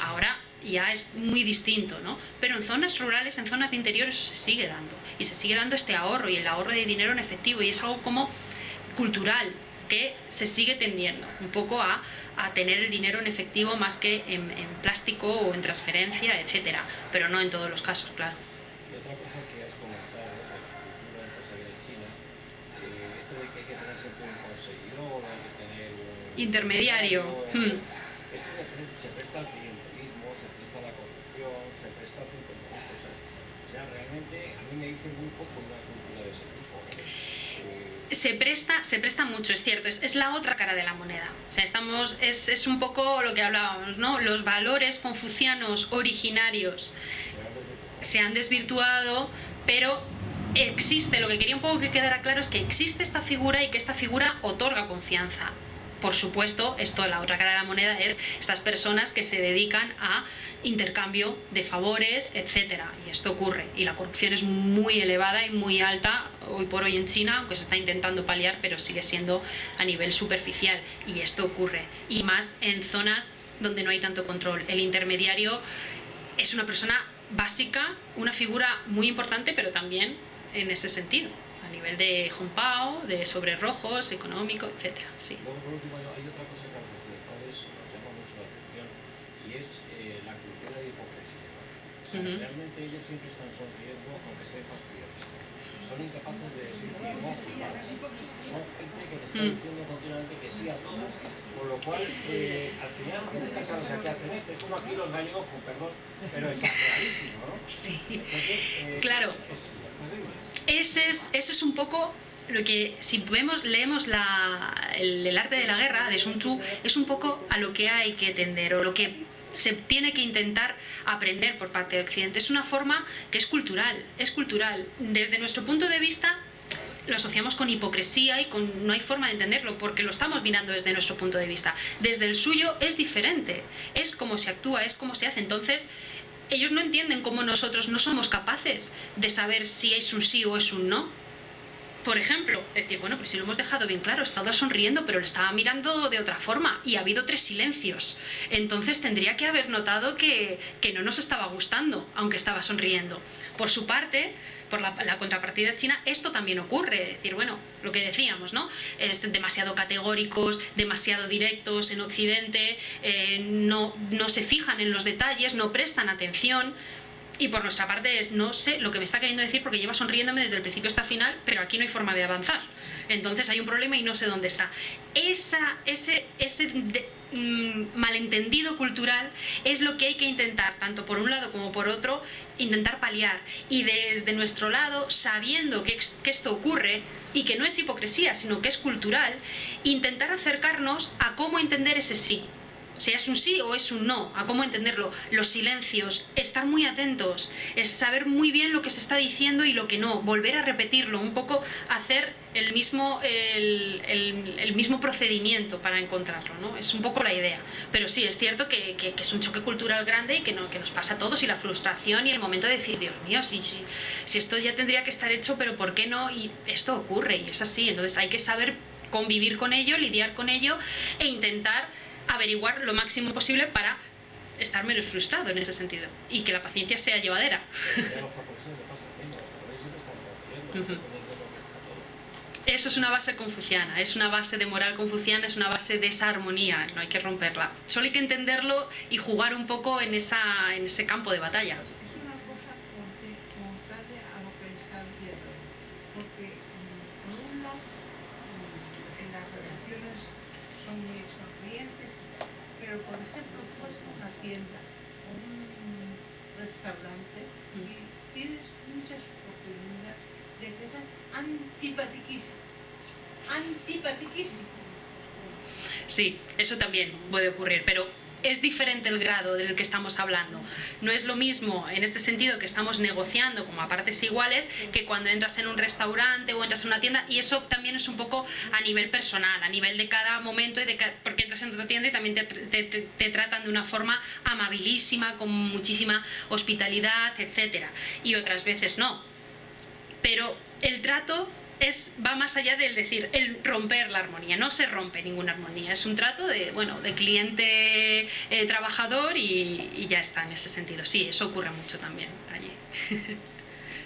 Ahora ya es muy distinto, ¿no? Pero en zonas rurales, en zonas de interior, eso se sigue dando. Y se sigue dando este ahorro y el ahorro de dinero en efectivo. Y es algo como cultural, que se sigue tendiendo un poco a tener el dinero en efectivo más que en plástico o en transferencia, etcétera. Pero no en todos los casos, claro. Y otra cosa que has comentado, la cultura empresarial de China, esto de que hay que tener siempre un conseguidor, hay que tener un intermediario. Esto se presta al clientelismo, se presta a la corrupción, se presta a 50 cosas. O sea, realmente a mí me dice muy poco una cultura de ese tipo. Se presta mucho, es cierto, es la otra cara de la moneda. O sea, es un poco lo que hablábamos, ¿no? Los valores confucianos originarios se han desvirtuado, pero existe, lo que quería un poco que quedara claro es que existe esta figura y que esta figura otorga confianza. Por supuesto, esto, la otra cara de la moneda es estas personas que se dedican a intercambio de favores, etcétera. Y esto ocurre. Y la corrupción es muy elevada y muy alta hoy por hoy en China, aunque se está intentando paliar, pero sigue siendo a nivel superficial. Y esto ocurre. Y más en zonas donde no hay tanto control. El intermediario es una persona básica, una figura muy importante, pero también en ese sentido. A nivel de Hongpao, de sobres rojos, económico, etcétera. Sí. Luego, por último, hay otra cosa que a los occidentales nos llama mucho la atención y es la cultura de hipocresía. O sea, realmente ellos siempre están sonriendo aunque estén fastidiados. Son incapaces de decir sí, no, son gente que te está diciendo continuamente que sí a todos, con lo cual al final nunca sabes a qué hacen esto. Es como aquí los gallegos, con perdón, pero exageradísimo, ¿no? Sí. Entonces, claro. Es terrible. Ese es un poco lo que, si leemos el arte de la guerra de Sun Tzu, es un poco a lo que hay que tender o lo que se tiene que intentar aprender por parte de Occidente. Es una forma que es cultural. Desde nuestro punto de vista lo asociamos con hipocresía y no hay forma de entenderlo porque lo estamos mirando desde nuestro punto de vista. Desde el suyo es diferente, es cómo se actúa, es cómo se hace. Entonces ellos no entienden cómo nosotros no somos capaces de saber si es un sí o es un no. Por ejemplo, decir, bueno, pues si lo hemos dejado bien claro, he estado sonriendo, pero lo estaba mirando de otra forma y ha habido 3 silencios. Entonces tendría que haber notado que no nos estaba gustando, aunque estaba sonriendo. Por su parte, por la contrapartida china, esto también ocurre. Es decir, bueno, lo que decíamos, ¿no? Es demasiado categóricos, demasiado directos en Occidente, no se fijan en los detalles, no prestan atención. Y por nuestra parte es, no sé lo que me está queriendo decir porque lleva sonriéndome desde el principio hasta el final, pero aquí no hay forma de avanzar. Entonces hay un problema y no sé dónde está. Ese malentendido cultural es lo que hay que intentar, tanto por un lado como por otro, intentar paliar. Y desde nuestro lado, sabiendo que esto ocurre y que no es hipocresía, sino que es cultural, intentar acercarnos a cómo entender ese sí. Si es un sí o es un no, a cómo entenderlo, los silencios, estar muy atentos, es saber muy bien lo que se está diciendo y lo que no, volver a repetirlo, un poco hacer el mismo procedimiento para encontrarlo, ¿no? Es un poco la idea. Pero sí, es cierto que es un choque cultural grande y que nos pasa a todos, y la frustración y el momento de decir, Dios mío, si esto ya tendría que estar hecho, pero ¿por qué no? Y esto ocurre y es así, entonces hay que saber convivir con ello, lidiar con ello e intentar averiguar lo máximo posible para estar menos frustrado en ese sentido y que la paciencia sea llevadera. Eso es una base confuciana, es una base de moral confuciana, es una base de esa armonía, no hay que romperla. Solo hay que entenderlo y jugar un poco en ese campo de batalla. Es una cosa contraria a lo que está diciendo, porque por un lado en las relaciones son muy sonrientes, pero por ejemplo tú vas a una tienda o un restaurante y tienes muchas oportunidades de que sean antipatiquísimos. Sí, eso también puede ocurrir, pero es diferente el grado del que estamos hablando. No es lo mismo en este sentido que estamos negociando como a partes iguales que cuando entras en un restaurante o entras en una tienda, y eso también es un poco a nivel personal, a nivel de cada momento, porque entras en otra tienda y también te tratan de una forma amabilísima, con muchísima hospitalidad, etcétera, y otras veces no. Pero el trato va más allá del decir, el romper la armonía. No se rompe ninguna armonía, es un trato de cliente trabajador y ya está en ese sentido. Sí, eso ocurre mucho también allí.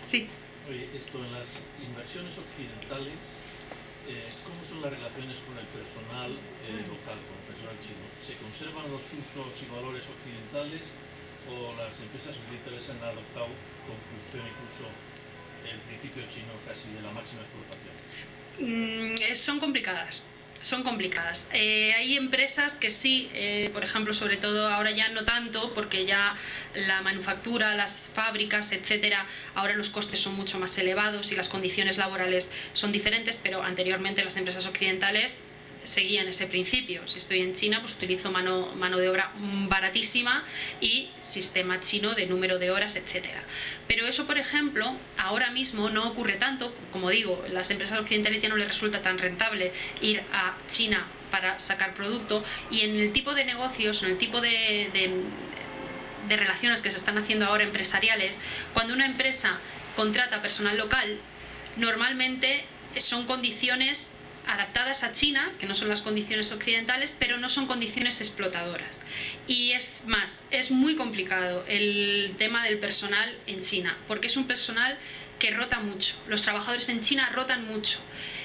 Sí. Oye, esto en las inversiones occidentales, ¿cómo son las relaciones con el personal local, con el personal chino? ¿Se conservan los usos y valores occidentales o las empresas occidentales han adoptado con función incluso el principio chino casi de la máxima explotación? Son complicadas. Hay empresas que sí, por ejemplo, sobre todo ahora ya no tanto, porque ya la manufactura, las fábricas, etcétera, ahora los costes son mucho más elevados y las condiciones laborales son diferentes, pero anteriormente las empresas occidentales seguían ese principio. Si estoy en China, pues utilizo mano de obra baratísima y sistema chino de número de horas, etcétera. Pero eso, por ejemplo, ahora mismo no ocurre tanto. Como digo, las empresas occidentales ya no les resulta tan rentable ir a China para sacar producto, y en el tipo de negocios, en el tipo de relaciones que se están haciendo ahora empresariales, cuando una empresa contrata personal local, normalmente son condiciones adaptadas a China, que no son las condiciones occidentales, pero no son condiciones explotadoras. Y es más, es muy complicado el tema del personal en China, porque es un personal que rota mucho. Los trabajadores en China rotan mucho.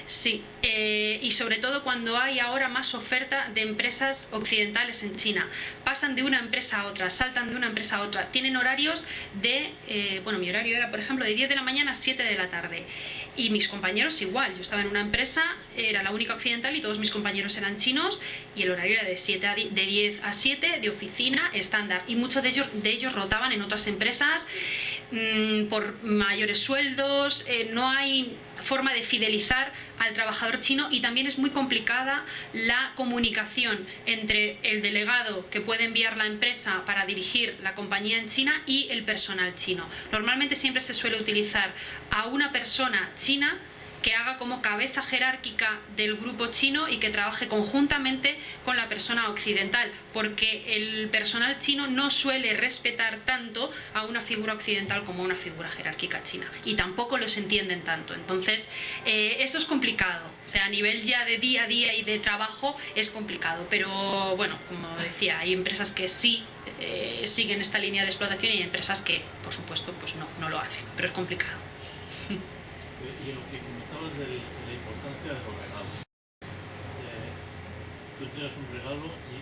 Sí, y sobre todo cuando hay ahora más oferta de empresas occidentales en China. Pasan de una empresa a otra, saltan de una empresa a otra. Tienen horarios de, mi horario era, por ejemplo, de 10 de la mañana a 7 de la tarde. Y mis compañeros igual. Yo estaba en una empresa, era la única occidental y todos mis compañeros eran chinos, y el horario era de 10 a 7, de oficina estándar. Y muchos de ellos rotaban en otras empresas por mayores sueldos. No hay forma de fidelizar al trabajador chino, y también es muy complicada la comunicación entre el delegado que puede enviar la empresa para dirigir la compañía en China y el personal chino. Normalmente siempre se suele utilizar a una persona china que haga como cabeza jerárquica del grupo chino y que trabaje conjuntamente con la persona occidental, porque el personal chino no suele respetar tanto a una figura occidental como a una figura jerárquica china, y tampoco los entienden tanto. Entonces, esto es complicado. O sea, a nivel ya de día a día y de trabajo es complicado, pero bueno, como decía, hay empresas que sí siguen esta línea de explotación, y hay empresas que, por supuesto, pues no lo hacen, pero es complicado. Y en lo que comentabas de la importancia de los regalos, tú tienes un regalo y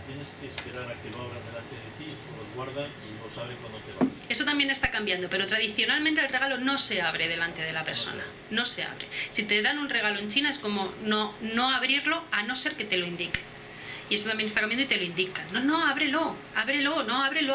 tienes que esperar a que lo abran delante de ti, los guardan y los abren cuando te van. Eso también está cambiando, pero tradicionalmente el regalo no se abre delante de la persona, no se abre. Si te dan un regalo en China es como no abrirlo a no ser que te lo indique. Y eso también está cambiando y te lo indican. No, ábrelo, a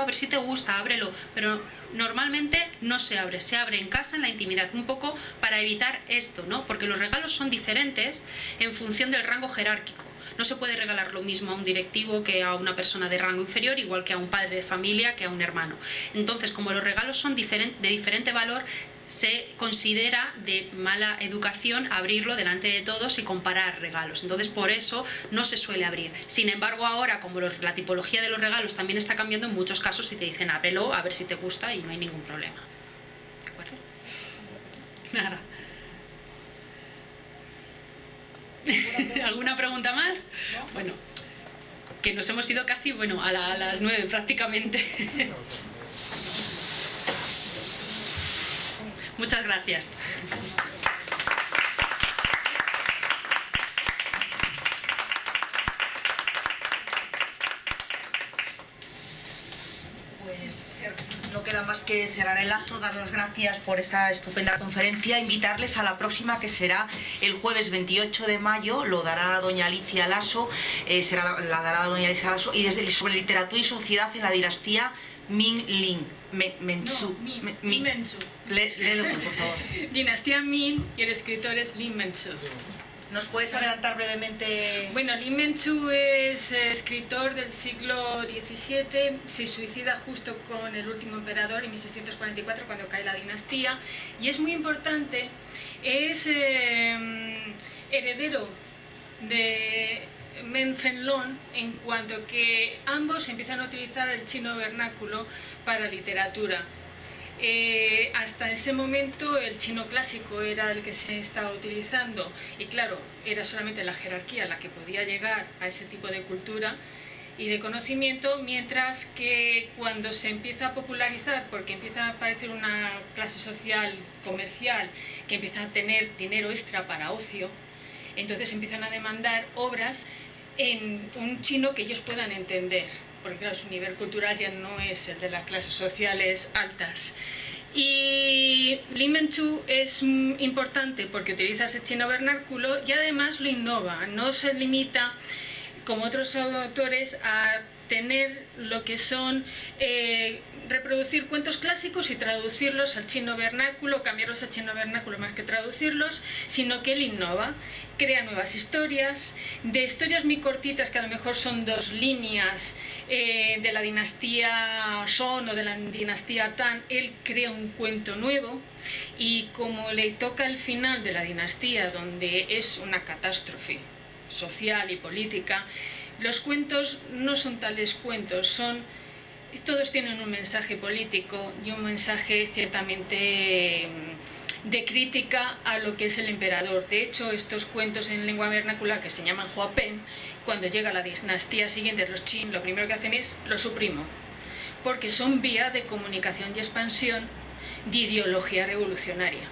ver si te gusta, ábrelo. Pero normalmente no se abre en casa, en la intimidad, un poco para evitar esto, ¿no? Porque los regalos son diferentes en función del rango jerárquico. No se puede regalar lo mismo a un directivo que a una persona de rango inferior, igual que a un padre de familia, que a un hermano. Entonces, como los regalos son de diferente valor, se considera de mala educación abrirlo delante de todos y comparar regalos. Entonces, por eso no se suele abrir. Sin embargo, ahora, como la tipología de los regalos también está cambiando, en muchos casos si te dicen ábrelo, a ver si te gusta y no hay ningún problema. ¿De acuerdo? Nada. ¿Alguna pregunta más? Bueno, que nos hemos ido casi, a las 9 prácticamente. Muchas gracias. No queda más que cerrar el acto, dar las gracias por esta estupenda conferencia, invitarles a la próxima, que será el jueves 28 de mayo, lo dará doña Alicia Lasso, la dará doña Alicia Lasso, y desde sobre literatura y sociedad en la dinastía Ming Lin. Lin Menchu. Léelo tú, por favor. Dinastía Ming y el escritor es Lin Menchu. ¿Nos puedes adelantar brevemente? Bueno, Lin Menchu es escritor del siglo XVII, se suicida justo con el último emperador en 1644, cuando cae la dinastía, y es muy importante, es heredero de Men Fenlong, en cuanto que ambos empiezan a utilizar el chino vernáculo para literatura. Hasta ese momento el chino clásico era el que se estaba utilizando y claro, era solamente la jerarquía la que podía llegar a ese tipo de cultura y de conocimiento, mientras que cuando se empieza a popularizar, porque empieza a aparecer una clase social comercial que empieza a tener dinero extra para ocio, entonces empiezan a demandar obras en un chino que ellos puedan entender, porque claro, su nivel cultural ya no es el de las clases sociales altas. Y Lin Menchu es importante porque utiliza ese chino vernáculo y además lo innova, no se limita, como otros autores, a tener lo que son reproducir cuentos clásicos y traducirlos al chino vernáculo, cambiarlos al chino vernáculo más que traducirlos, sino que él innova, crea nuevas historias, de historias muy cortitas que a lo mejor son 2 líneas de la dinastía Song o de la dinastía Tang, él crea un cuento nuevo y como le toca el final de la dinastía, donde es una catástrofe social y política, los cuentos no son tales cuentos, todos tienen un mensaje político y un mensaje ciertamente de crítica a lo que es el emperador. De hecho, estos cuentos en lengua vernácula que se llaman Huapen, cuando llega la dinastía siguiente, los Qin, lo primero que hacen es lo suprimo, porque son vía de comunicación y expansión de ideología revolucionaria.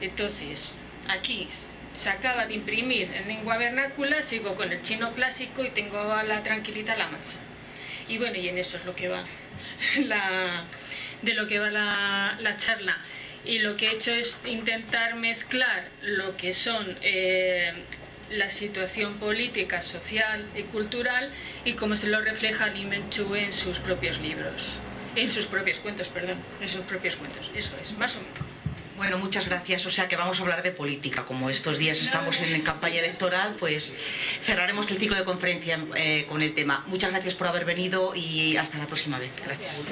Entonces, aquí se acaba de imprimir en lengua vernácula, sigo con el chino clásico y tengo a la tranquilita la masa. Y bueno, y en eso es lo que va la charla. Y lo que he hecho es intentar mezclar lo que son la situación política, social y cultural y cómo se lo refleja Lin Menchu en sus propios libros, en sus propios cuentos, eso es, más o menos. Bueno, muchas gracias. O sea que vamos a hablar de política. Como estos días estamos en campaña electoral, pues cerraremos el ciclo de conferencia con el tema. Muchas gracias por haber venido y hasta la próxima vez. Gracias.